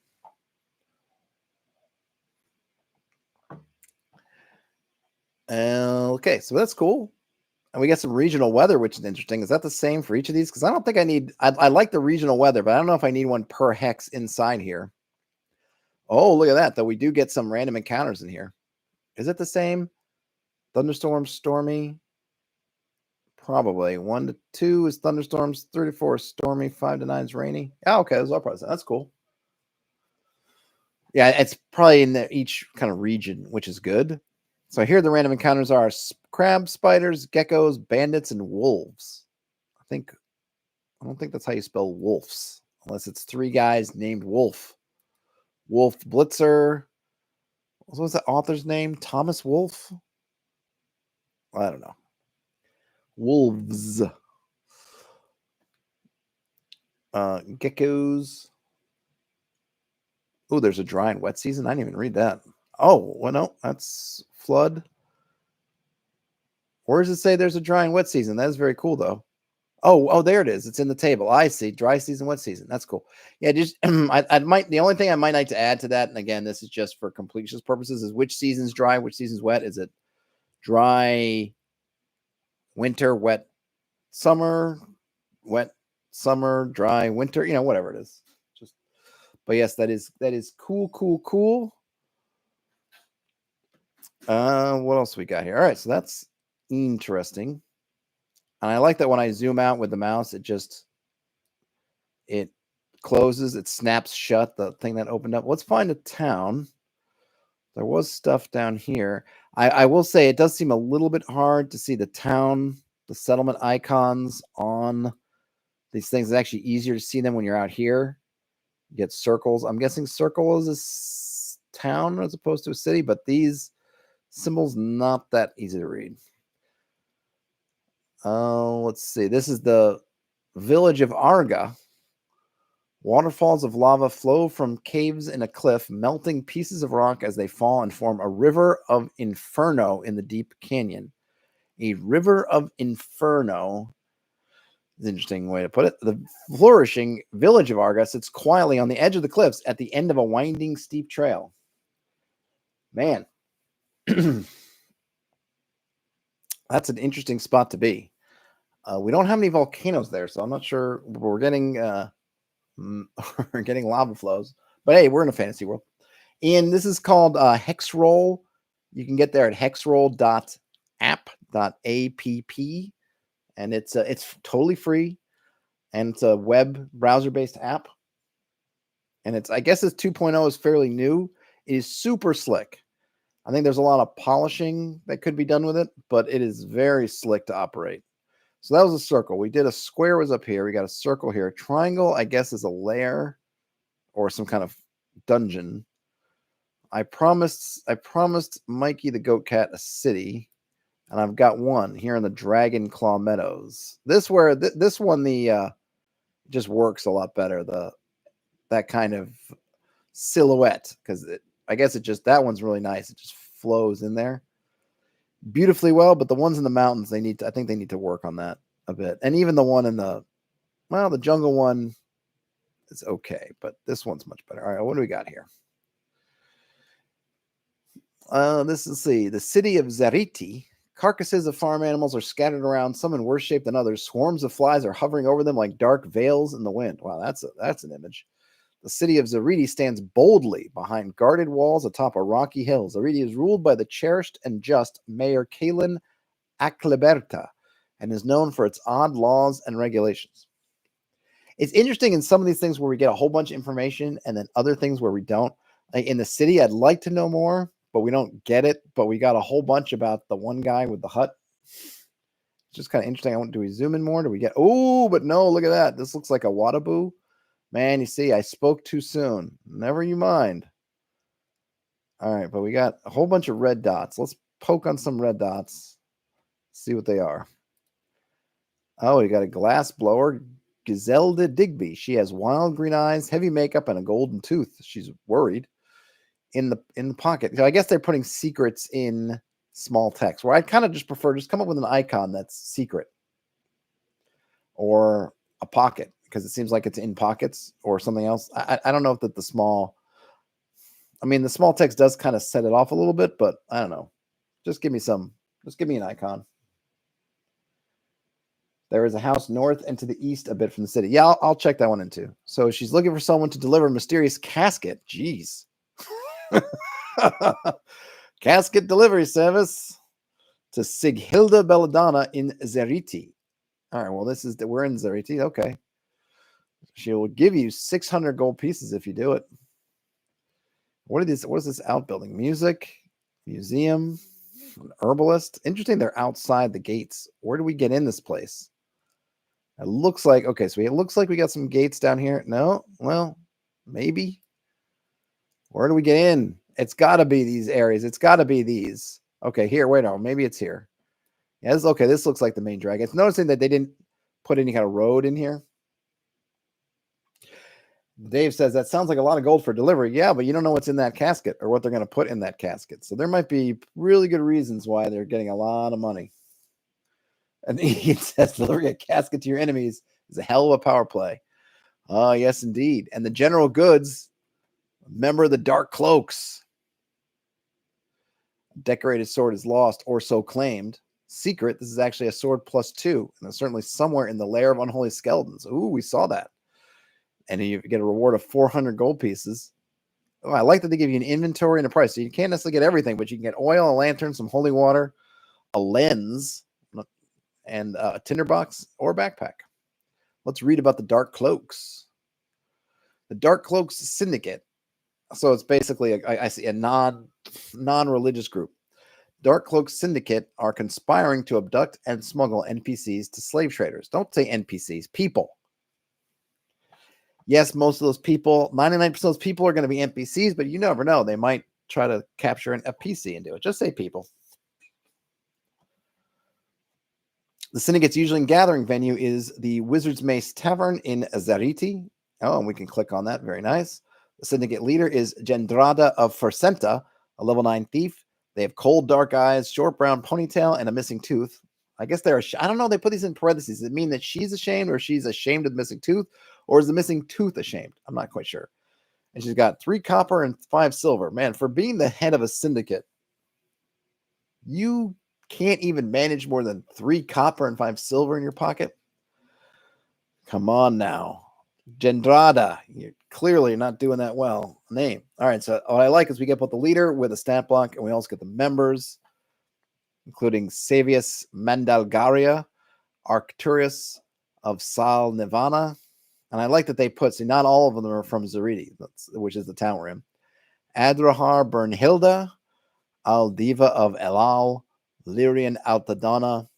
Okay, so that's cool. And we get some regional weather, which is interesting. Is that the same for each of these? Because I don't think I need, I like the regional weather, but I don't know if I need one per hex inside here. Oh, look at that. Though we do get some random encounters in here. Is it the same? Thunderstorm, stormy. Probably 1 to 2 is thunderstorms, 3 to 4 is stormy, 5 to 9 is rainy. Oh, okay, those are probably that's cool. Yeah, it's probably in each kind of region, which is good. So here the random encounters are crabs, spiders, geckos, bandits, and wolves. I don't think that's how you spell wolves, unless it's 3 guys named Wolf. Wolf Blitzer. What was the author's name? Thomas Wolfe? I don't know. Wolves. Geckos. Oh, there's a dry and wet season. I didn't even read that. Oh, well, no, that's flood. Where does it say there's a dry and wet season? That is very cool, though. Oh, there it is. It's in the table. I see. Dry season, wet season. That's cool. Yeah, just I might. The only thing I might like to add to that, and again, this is just for completionist purposes, is which season's dry, which season's wet. Is it dry winter, wet summer, wet summer, dry winter? You know, whatever it is. Just, but yes, that is cool. What else we got here? All right, so that's interesting. And I like that when I zoom out with the mouse, it closes, it snaps shut, the thing that opened up. Let's find a town. There was stuff down here. I will say it does seem a little bit hard to see the town, the settlement icons on these things. It's actually easier to see them when you're out here. You get circles. I'm guessing circle is a town as opposed to a city, but these symbols not that easy to read. Let's see. This is the village of Arga. Waterfalls of lava flow from caves in a cliff, melting pieces of rock as they fall and form a river of inferno in the deep canyon. A river of inferno is an interesting way to put it. The flourishing village of Arga sits quietly on the edge of the cliffs at the end of a winding, steep trail. Man, that's an interesting spot to be. We don't have any volcanoes there, so I'm not sure. We're getting we're getting lava flows, but hey, we're in a fantasy world. And this is called Hex Roll. You can get there at hexroll.app.app, and it's totally free, and it's a web browser-based app. And I guess this 2.0 is fairly new. It is super slick. I think there's a lot of polishing that could be done with it, but it is very slick to operate. So that was a circle. We did a square was up here. We got a circle here. A triangle, I guess, is a lair or some kind of dungeon. I promised Mikey the goat cat a city, and I've got one here in the Dragon Claw Meadows. This one just works a lot better. That kind of silhouette, because I guess that one's really nice. It just flows in there beautifully well. But the ones in the mountains, I think they need to work on that a bit. And even the one in the jungle one is okay, but this one's much better. All right, what do we got here? This is the city of Zariti. Carcasses of farm animals are scattered around, some in worse shape than others. Swarms of flies are hovering over them like dark veils in the wind. Wow, that's an image. The city of Zariti stands boldly behind guarded walls atop a rocky hill. Zariti is ruled by the cherished and just Mayor Kalin Akleberta and is known for its odd laws and regulations. It's interesting in some of these things where we get a whole bunch of information and then other things where we don't. Like in the city, I'd like to know more, but we don't get it. But we got a whole bunch about the one guy with the hut. It's just kind of interesting. Do we zoom in more? Do we get... Oh, but no, look at that. This looks like a Wadaboo. Man, you see, I spoke too soon. Never you mind. All right, but we got a whole bunch of red dots. Let's poke on some red dots. See what they are. Oh, we got a glass blower. Giselda Digby. She has wild green eyes, heavy makeup, and a golden tooth. She's worried. In the pocket. So I guess they're putting secrets in small text, where I'd kind of just prefer just come up with an icon that's secret. Or a pocket, because it seems like it's in pockets or something else. I don't know if the small... I mean, the small text does kind of set it off a little bit, but I don't know. Just give me an icon. There is a house north and to the east a bit from the city. Yeah, I'll check that one in too. So she's looking for someone to deliver a mysterious casket. Jeez. Casket delivery service to Sighilda Belladonna in Zeriti. All right, well, we're in Zeriti. Okay. She will give you 600 gold pieces if you do it. What is this outbuilding? Music, museum, an herbalist. Interesting, they're outside the gates. Where do we get in this place? It looks like, okay, so it looks like we got some gates down here. No, well, maybe. Where do we get in? It's got to be these areas. It's got to be these. Okay, here, wait, no, maybe it's here. Yeah, okay, this looks like the main dragon. It's noticing that they didn't put any kind of road in here. Dave says, that sounds like a lot of gold for delivery. Yeah, but you don't know what's in that casket or what they're going to put in that casket. So there might be really good reasons why they're getting a lot of money. And he says, delivering a casket to your enemies is a hell of a power play. Oh, yes, indeed. And the general goods, member of the Dark Cloaks. Decorated sword is lost or so claimed. Secret, this is actually a sword +2. And it's certainly somewhere in the lair of unholy skeletons. Ooh, we saw that. And you get a reward of 400 gold pieces. Oh, I like that they give you an inventory and a price. So you can't necessarily get everything, but you can get oil, a lantern, some holy water, a lens, and a tinderbox or a backpack. Let's read about the Dark Cloaks. The Dark Cloaks Syndicate. So it's basically, I see, a non-religious group. Dark Cloaks Syndicate are conspiring to abduct and smuggle NPCs to slave traders. Don't say NPCs, people. Yes, most of those people, 99% of those people are going to be NPCs, but you never know. They might try to capture a PC and do it. Just say people. The Syndicate's usually gathering venue is the Wizard's Mace Tavern in Zariti. Oh, and we can click on that. Very nice. The Syndicate leader is Gendrada of Fercenta, a level 9 thief. They have cold, dark eyes, short brown ponytail, and a missing tooth. I guess I don't know. They put these in parentheses. Does it mean that she's ashamed or she's ashamed of the missing tooth? Or is the missing tooth ashamed? I'm not quite sure. And she's got 3 copper and 5 silver. Man, for being the head of a syndicate, you can't even manage more than 3 copper and 5 silver in your pocket? Come on now. Gendrada, you're clearly not doing that well. Name. All right, so what I like is we get both the leader with a stat block, and we also get the members, including Savius Mandalgaria, Arcturus of Sal Nirvana. And I like that they put, see, not all of them are from Zeriti, which is the town we're in. Adrahar Bernhilda, Aldiva of Elal, Lyrian Altadonna,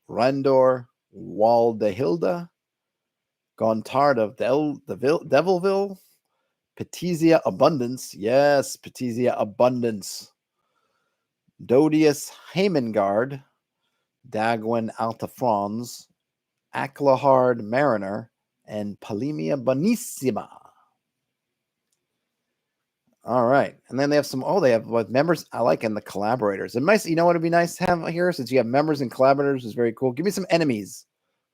Randor Waldehilda, Gontard of Devilville, Petizia Abundance. Yes, Petizia Abundance. Dodius Haemengard, Dagwin Altafrons, Aclahard Mariner, and Palimia Bonissima. All right. And then they have they have members I like and the collaborators. And nice, you know what would be nice to have here? Since you have members and collaborators, is very cool. Give me some enemies.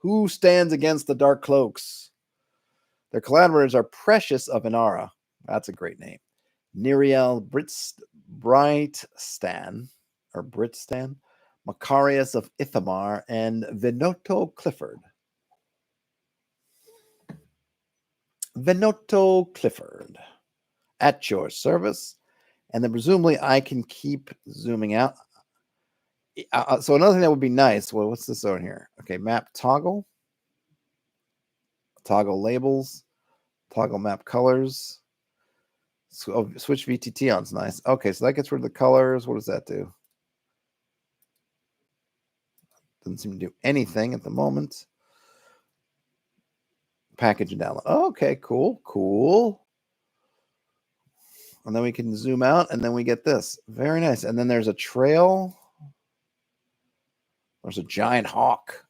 Who stands against the Dark Cloaks? Their collaborators are Precious of Inara. That's a great name. Niriel Brightstan, Macarius of Ithamar, and Venoto Clifford. Venoto Clifford. At your service. And then presumably I can keep zooming out. So another thing that would be nice. Well, what's this on here? Okay, map toggle. Toggle labels. Toggle map colors. So, switch VTT on is nice. Okay, so that gets rid of the colors. What does that do? Doesn't seem to do anything at the moment. Package and download. Okay, cool. And then we can zoom out, and then we get this. Very nice. And then there's a trail. There's a giant hawk.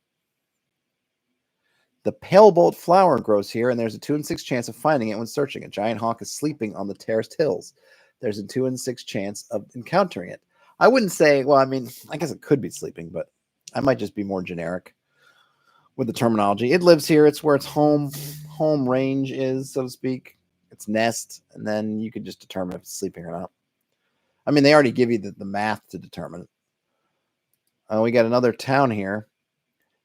The pale bolt flower grows here, and there's a 2 in 6 chance of finding it when searching. A giant hawk is sleeping on the terraced hills. There's a 2 in 6 chance of encountering it. I wouldn't say, well, I mean, I guess it could be sleeping, but I might just be more generic with the terminology. It lives here. It's where its home range is, so to speak. Its nest, and then you can just determine if it's sleeping or not. I mean, they already give you the math to determine it. We got another town here.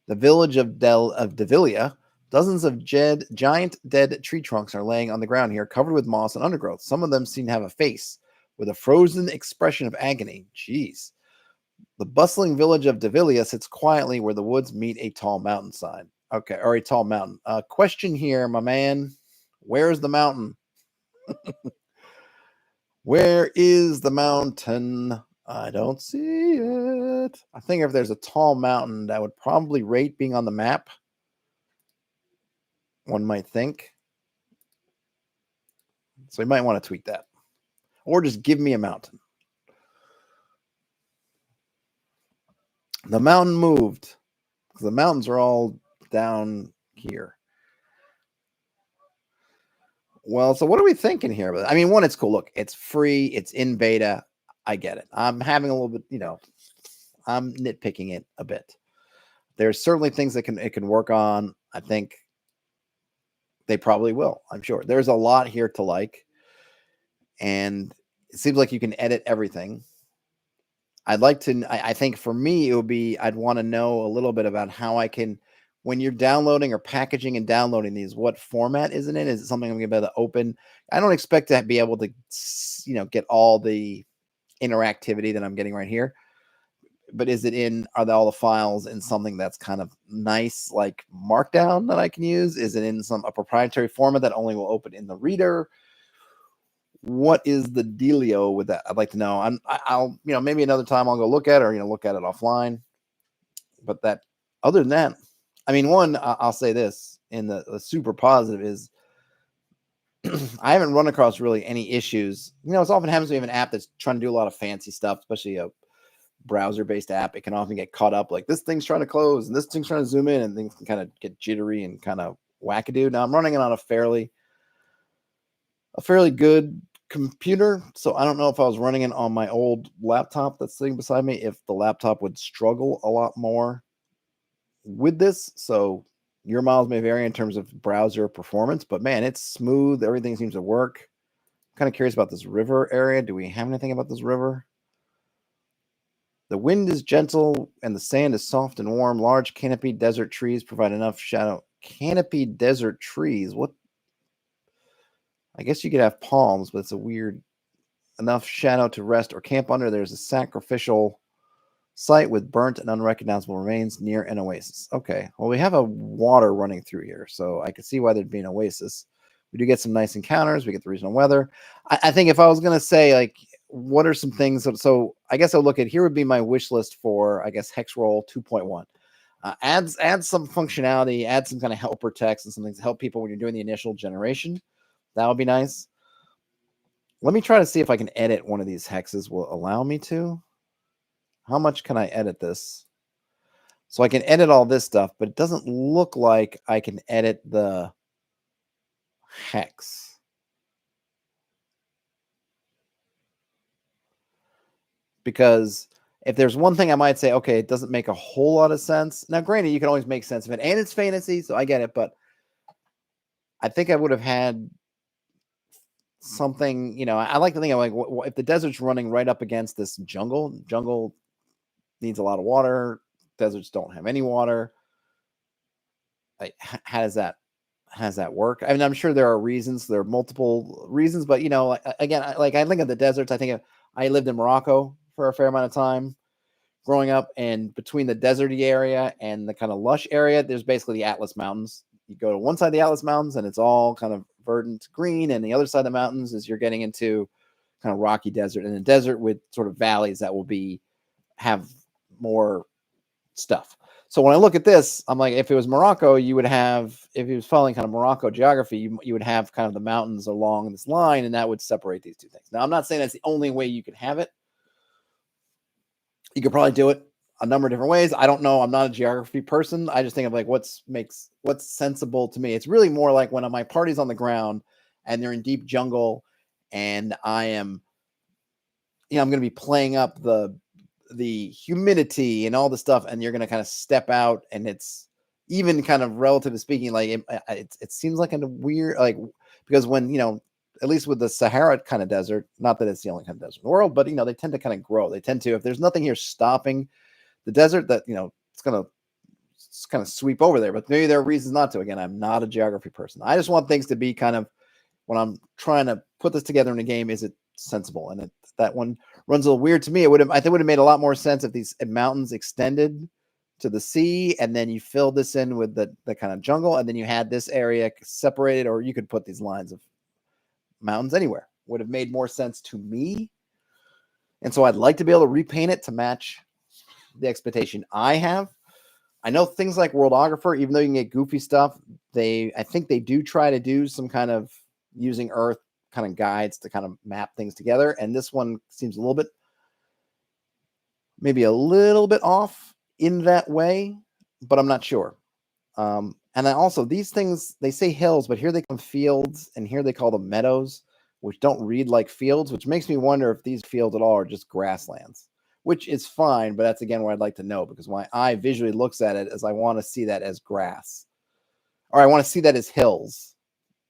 The village of Devilia. Dozens of giant dead tree trunks are laying on the ground here, covered with moss and undergrowth. Some of them seem to have a face with a frozen expression of agony. Jeez. The bustling village of Devilia sits quietly where the woods meet a tall mountainside. Okay, or a tall mountain. Question here, my man. Where's the mountain? Where is the mountain? I don't see it. I think if there's a tall mountain, that would probably rate being on the map. One might think. So you might want to tweak that. Or just give me a mountain. The mountain moved. The mountains are all down here. Well, so what are we thinking here? I mean, one, it's cool. Look, it's free. It's in beta. I get it. I'm having a little bit, I'm nitpicking it a bit. There's certainly things that it can work on. I think they probably will. I'm sure. There's a lot here to like. And it seems like you can edit everything. I'd like to, I think for me, it would be, I'd want to know a little bit about how I can, when you're downloading or packaging and downloading these, what format is it in? Is it something I'm going to be able to open? I don't expect to be able to, get all the interactivity that I'm getting right here. But is it in, are all the files in something that's kind of nice, like Markdown that I can use? Is it in a proprietary format that only will open in the reader? What is the dealio with that? I'd like to know. I'll maybe another time I'll go look at it, or look at it offline. But that, other than that, I mean, one, I'll say this in the super positive is I haven't run across really any issues. It's often happens when you have an app that's trying to do a lot of fancy stuff, especially a browser-based app. It can often get caught up, like this thing's trying to close and this thing's trying to zoom in, and things can kind of get jittery and kind of wackadoo. Now I'm running it on a fairly good computer, so I don't know if I was running it on my old laptop that's sitting beside me, if the laptop would struggle a lot more with this. So your miles may vary in terms of browser performance, but man, it's smooth. Everything seems to work. I'm kind of curious about this river area. Do we have anything about this river? The wind is gentle and the sand is soft and warm. Large canopy desert trees provide enough shadow. Canopy desert trees? What? I guess you could have palms, but it's a weird enough shadow to rest or camp under. There's a sacrificial site with burnt and unrecognizable remains near an oasis. Okay, well, we have a water running through here, so I can see why there'd be an oasis. We do get some nice encounters. We get the regional weather. I think if I was going to say, like, what are some things? So I guess I'll look at, here would be my wish list for, I guess, Hexroll 2.1. Add some functionality, add some kind of helper text and something to help people when you're doing the initial generation. That would be nice. Let me try to see if I can edit one of these hexes. Will allow me to. How much can I edit this? So I can edit all this stuff, but it doesn't look like I can edit the hex. Because if there's one thing I might say, okay, it doesn't make a whole lot of sense. Now, granted, you can always make sense of it, and it's fantasy, so I get it, but I think I would have had something, I like to think of, like, if the desert's running right up against this jungle needs a lot of water, deserts don't have any water. Like, how does that work? I mean, I'm sure there are reasons, there are multiple reasons, but again, I think of the deserts. I lived in Morocco for a fair amount of time growing up, and between the deserty area and the kind of lush area, there's basically the Atlas Mountains. You go to one side of the Atlas Mountains and it's all kind of verdant green, and the other side of the mountains is you're getting into kind of rocky desert, and a desert with sort of valleys that will have more stuff. So when I look at this, I'm like, if it was Morocco, you would have, if it was following kind of Morocco geography, you would have kind of the mountains along this line, and that would separate these two things. Now, I'm not saying that's the only way you can have it. You could probably do it a number of different ways. I don't know. I'm not a geography person. I just think of, like, what's sensible to me. It's really more like when my party's on the ground and they're in deep jungle, and I am, I'm going to be playing up the humidity and all the stuff, and you're going to kind of step out, and it's even kind of relatively speaking, like it seems like a weird, like, because when, at least with the Sahara kind of desert, not that it's the only kind of desert in the world, but they tend to kind of grow. They tend to, if there's nothing here stopping the desert, that it's going to kind of sweep over there, but maybe there are reasons not to. Again, I'm not a geography person. I just want things to be kind of, when I'm trying to put this together in a game, is it sensible? And that one runs a little weird to me. I think would have made a lot more sense if these mountains extended to the sea, and then you filled this in with the kind of jungle, and then you had this area separated, or you could put these lines of mountains anywhere. Would have made more sense to me. And so I'd like to be able to repaint it to match the expectation I have. I know things like Worldographer, even though you can get goofy stuff, I think they do try to do some kind of using Earth kind of guides to kind of map things together. And this one seems maybe a little bit off in that way, but I'm not sure. And then also these things, they say hills, but here they come fields, and here they call them meadows, which don't read like fields, which makes me wonder if these fields at all are just grasslands, which is fine. But that's, again, what I'd like to know, because my eye visually looks at it as I want to see that as grass, or I want to see that as hills,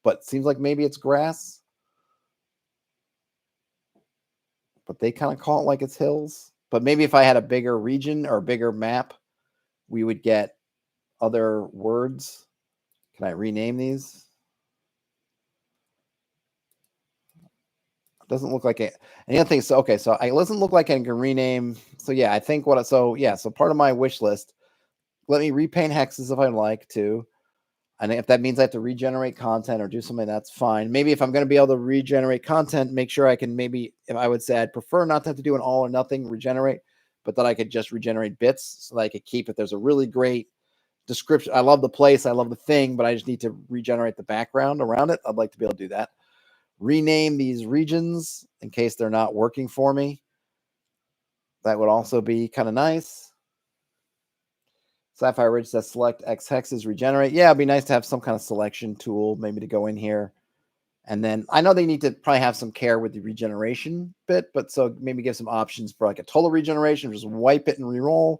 but it seems like maybe it's grass, but they kind of call it like it's hills. But maybe if I had a bigger region or a bigger map, we would get other words. Can I rename these? It doesn't look like it. And the other thing is, okay, so it doesn't look like I can rename. So yeah, I think so part of my wish list, let me repaint hexes if I'd like to. And if that means I have to regenerate content or do something, that's fine. Maybe if I'm going to be able to regenerate content, make sure I can if I would say I'd prefer not to have to do an all or nothing regenerate, but that I could just regenerate bits so that I could keep, if there's a really great description, I love the place, I love the thing, but I just need to regenerate the background around it, I'd like to be able to do that. Rename these regions in case they're not working for me. That would also be kind of nice. Sapphire Ridge says select X hexes, regenerate. Yeah, it'd be nice to have some kind of selection tool, maybe to go in here. And then I know they need to probably have some care with the regeneration bit, but so maybe give some options for like a total regeneration, just wipe it and reroll,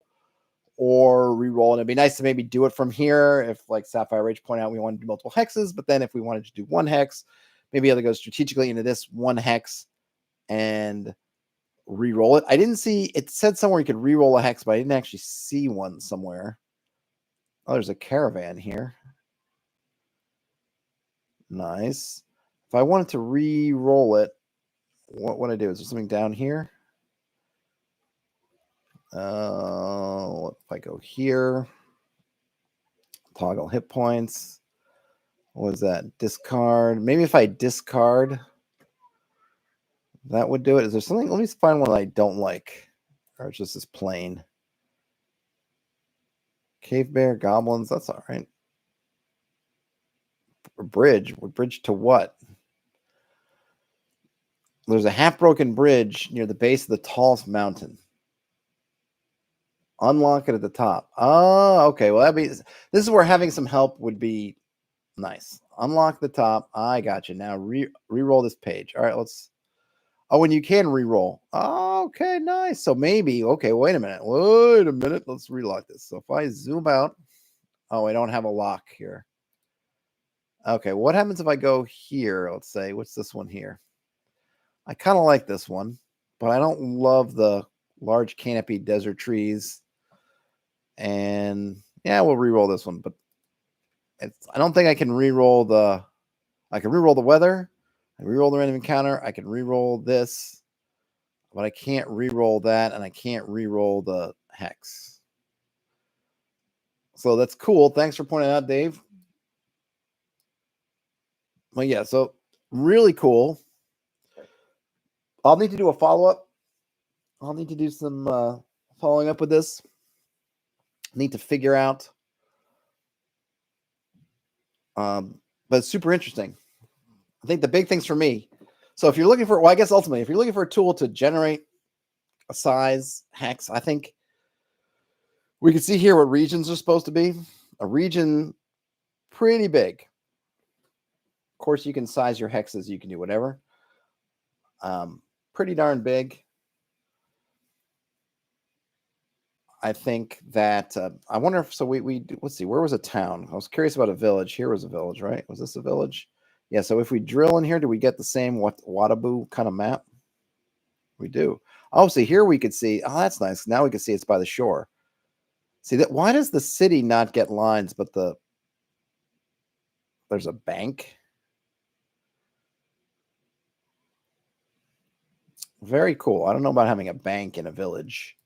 or reroll. And it'd be nice to maybe do it from here. If, like Sapphire Ridge pointed out, we want to do multiple hexes, but then if we wanted to do one hex, maybe able to go strategically into this one hex and re-roll it. I didn't see, it said somewhere you could re-roll a hex, but I didn't actually see one somewhere. Oh, there's a caravan here. Nice. If I wanted to re-roll it, what would I do? Is there something down here? If I go here, toggle hit points. What was that? Discard. Maybe if I discard, that would do it. Is there something? Let me find one that I don't like. Or it's just this plain. Cave bear, goblins. That's all right. Bridge. Bridge to what? There's a half-broken bridge near the base of the tallest mountain. Unlock it at the top. Oh, okay. Well, this is where having some help would be nice. Unlock the top. I got you. Now re-roll this page. All right, let's. Oh, and you can re-roll. Oh, okay, nice. So maybe. Okay, wait a minute. Let's relock this. So if I zoom out. Oh, I don't have a lock here. Okay, what happens if I go here? Let's say, what's this one here? I kind of like this one, but I don't love the large canopy desert trees. And yeah, we'll re-roll this one, but I don't think I can re-roll I can re-roll the weather, I can re-roll the random encounter, I can re-roll this, but I can't re-roll that, and I can't re-roll the hex. So that's cool. Thanks for pointing out, Dave. Well, yeah, so really cool. I'll need to do a follow-up. I'll need to do some following up with this. Need to figure out. But it's super interesting. I think the big things for me. So if you're looking for, well, I guess ultimately, if you're looking for a tool to generate a size hex, I think we can see here what regions are supposed to be. A region pretty big. Of course, you can size your hexes. You can do whatever. Pretty darn big. I think that I wonder if let's see, where was a town? I was curious about a village. Here was a village, right? Was this a village? Yeah. So if we drill in here, do we get the same Wadabu kind of map? We do. Oh, see, here we could see. Oh, that's nice. Now we can see it's by the shore. See that? Why does the city not get lines, but there's a bank? Very cool. I don't know about having a bank in a village.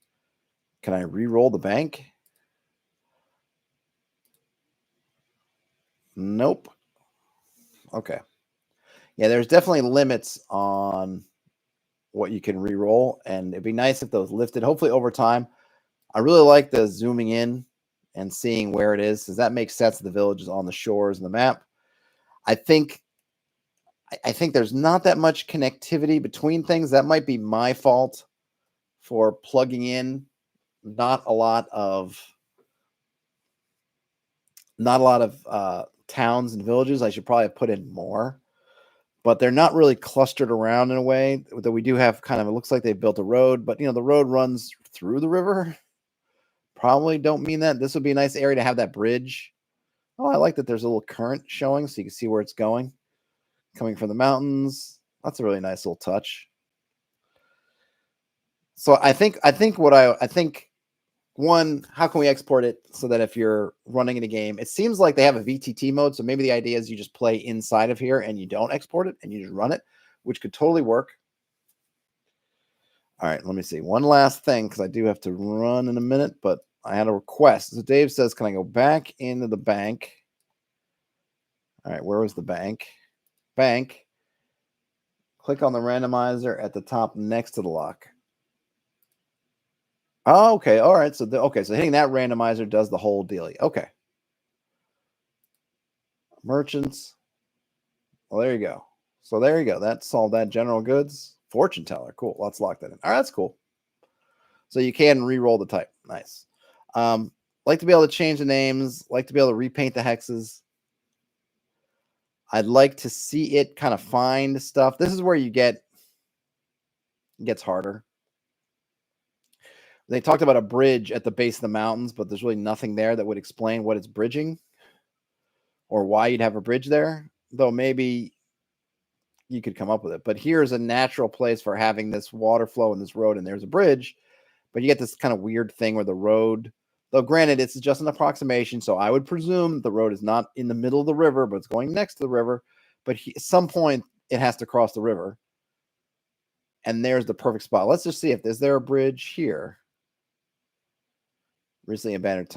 Can I re-roll the bank? Nope. Okay. Yeah, there's definitely limits on what you can re-roll, and it'd be nice if those lifted, hopefully over time. I really like the zooming in and seeing where it is, because that makes sense. The village is on the shores of the map. I think there's not that much connectivity between things. That might be my fault for plugging in not a lot of towns and villages. I should probably have put in more, but they're not really clustered around in a way that we do have kind of. It looks like they've built a road, but the road runs through the river. Probably don't mean that. This would be a nice area to have that bridge. Oh, I like that there's a little current showing so you can see where it's going. Coming from the mountains. That's a really nice little touch. So I think one, how can we export it so that if you're running in a game, it seems like they have a VTT mode. So maybe the idea is you just play inside of here and you don't export it and you just run it, which could totally work. All right, let me see. One last thing, because I do have to run in a minute, but I had a request. So Dave says, can I go back into the bank? All right, where was the bank? Bank. Click on the randomizer at the top next to the lock. Oh, okay. All right. So so hitting that randomizer does the whole deal. Okay. Merchants. Well, there you go. So there you go. That solved that. General goods. Fortune teller. Cool. Let's lock that in. All right, that's cool. So you can re-roll the type. Nice. Like to be able to change the names. Like to be able to repaint the hexes. I'd like to see it kind of find stuff. This is where it gets harder. They talked about a bridge at the base of the mountains, but there's really nothing there that would explain what it's bridging or why you'd have a bridge there, though maybe you could come up with it. But here's a natural place for having this water flow in this road, and there's a bridge, but you get this kind of weird thing where the road, though granted, it's just an approximation, so I would presume the road is not in the middle of the river, but it's going next to the river, but at some point it has to cross the river, and there's the perfect spot. Let's just see if is there a bridge here. Recently abandoned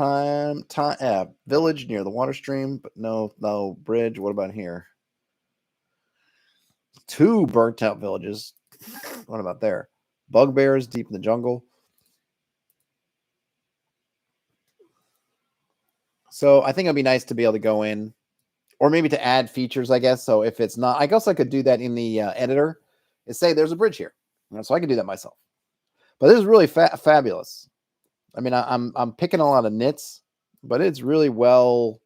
village near the water stream, but no bridge. What about here? 2 burnt out villages. What about there? Bugbears deep in the jungle. So I think it'd be nice to be able to go in, or maybe to add features, I guess. So if it's not, I guess I could do that in the editor and say there's a bridge here. So I could do that myself. But this is really fabulous. I mean, I'm picking a lot of nits, but it's really well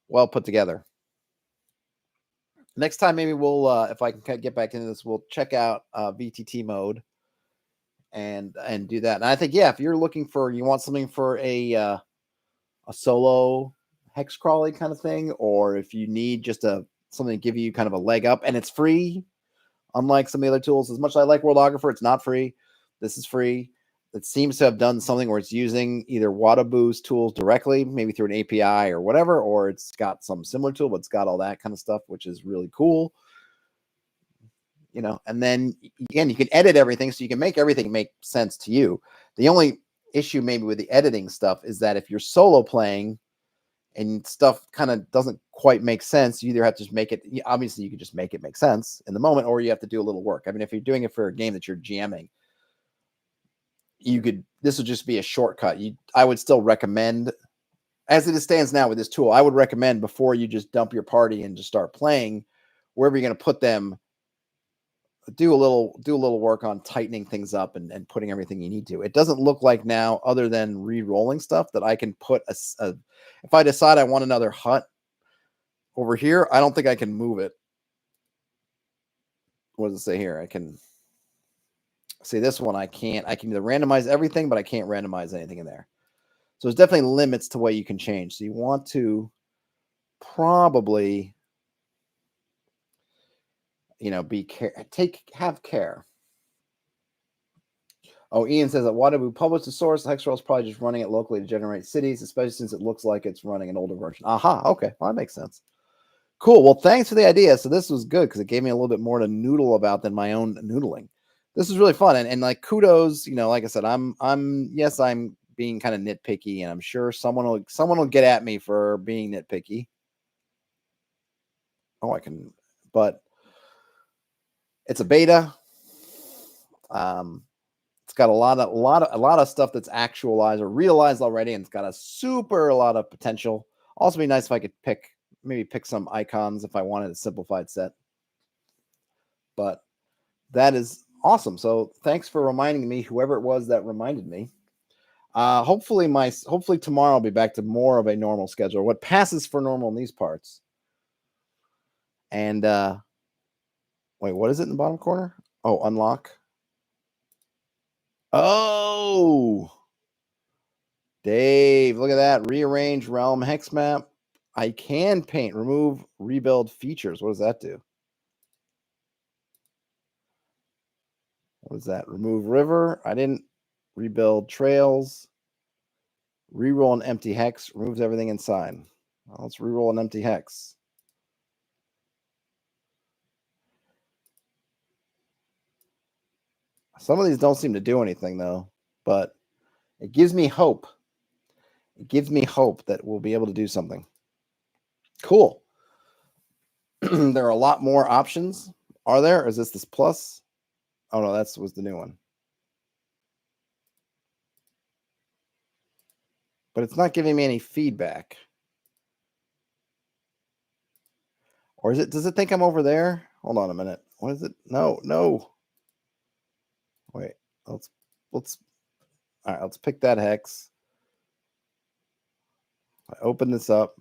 put together. Next time, maybe we'll, if I can get back into this, we'll check out VTT mode and do that. And I think, yeah, if you're looking for, you want something for a solo hex crawly kind of thing, or if you need just something to give you kind of a leg up, and it's free, unlike some of the other tools. As much as I like Worldographer, it's not free. This is free. It seems to have done something where it's using either Wadabu's tools directly, maybe through an API or whatever, or it's got some similar tool, but it's got all that kind of stuff, which is really cool. And then again, you can edit everything, so you can make everything make sense to you. The only issue maybe with the editing stuff is that if you're solo playing and stuff kind of doesn't quite make sense, you either have to just make it, obviously you could just make it make sense in the moment, or you have to do a little work. I mean, if you're doing it for a game that you're GMing, this would just be a shortcut. I would still recommend, as it stands now with this tool, I would recommend before you just dump your party and just start playing, wherever you're going to put them, do a little work on tightening things up and putting everything you need to. It doesn't look like now, other than re-rolling stuff, that I can put if I decide I want another hut over here, I don't think I can move it. What does it say here? I can see this one. I can either randomize everything, but I can't randomize anything in there. So there's definitely limits to what you can change. So you want to probably, have care. Oh, Ian says that why did we publish the source? Hexroll is probably just running it locally to generate cities, especially since it looks like it's running an older version. Aha, okay, well, that makes sense. Cool. Well, thanks for the idea. So this was good because it gave me a little bit more to noodle about than my own noodling. This is really fun, and like kudos. Like I said, I'm being kind of nitpicky, and I'm sure someone will get at me for being nitpicky. Oh, but it's a beta. It's got a lot of stuff that's actualized or realized already, and it's got a lot of potential. Also, be nice if I could maybe pick some icons if I wanted a simplified set. But that is awesome. So thanks for reminding me, whoever it was that reminded me. Hopefully tomorrow I'll be back to more of a normal schedule, what passes for normal in these parts. And wait, what is it in the bottom corner? Oh, unlock. Oh, Dave, look at that. Rearrange realm hex map. I can paint, remove, rebuild features. What does that do? What is that? Remove river. I didn't rebuild trails. Reroll an empty hex. Removes everything inside. Well, let's reroll an empty hex. Some of these don't seem to do anything, though, but it gives me hope. It gives me hope that we'll be able to do something. Cool. There are a lot more options. Are there? Or is this plus? Oh, no, that was the new one. But it's not giving me any feedback. Or does it think I'm over there? Hold on a minute. What is it? No. Wait, let's all right, let's pick that hex. I open this up.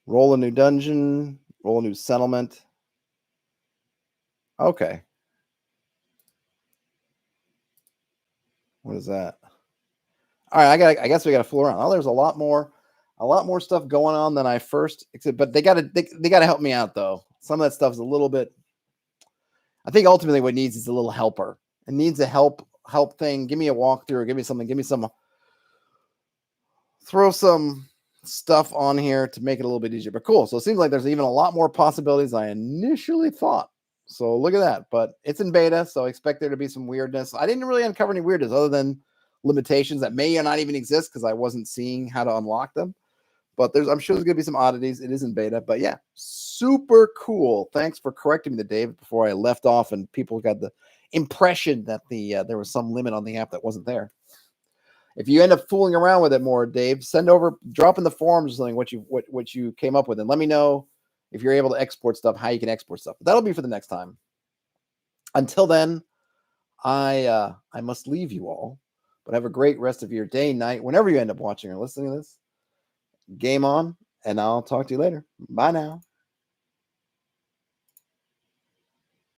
Roll a new dungeon, roll a new settlement. Okay. What is that? All right, I guess we got to fool around. Oh, there's a lot more stuff going on than I first expected, but they got to help me out though. Some of that stuff is a little bit. I think ultimately what it needs is a little helper. It needs a help thing. Give me a walkthrough, give me something, throw some stuff on here to make it a little bit easier. But cool. So it seems like there's even a lot more possibilities than I initially thought. So look at that. But it's in beta, so I expect there to be some weirdness. I didn't really uncover any weirdness other than limitations that may or not even exist because I wasn't seeing how to unlock them. But I'm sure there's going to be some oddities. It is in beta. But yeah, super cool. Thanks for correcting me, Dave, before I left off and people got the impression that there was some limit on the app that wasn't there. If you end up fooling around with it more, Dave, drop in the forums or something what you came up with, and let me know if you're able to export stuff, how you can export stuff. But that'll be for the next time. Until then, I must leave you all. But have a great rest of your day, night, whenever you end up watching or listening to this. Game on, and I'll talk to you later. Bye now.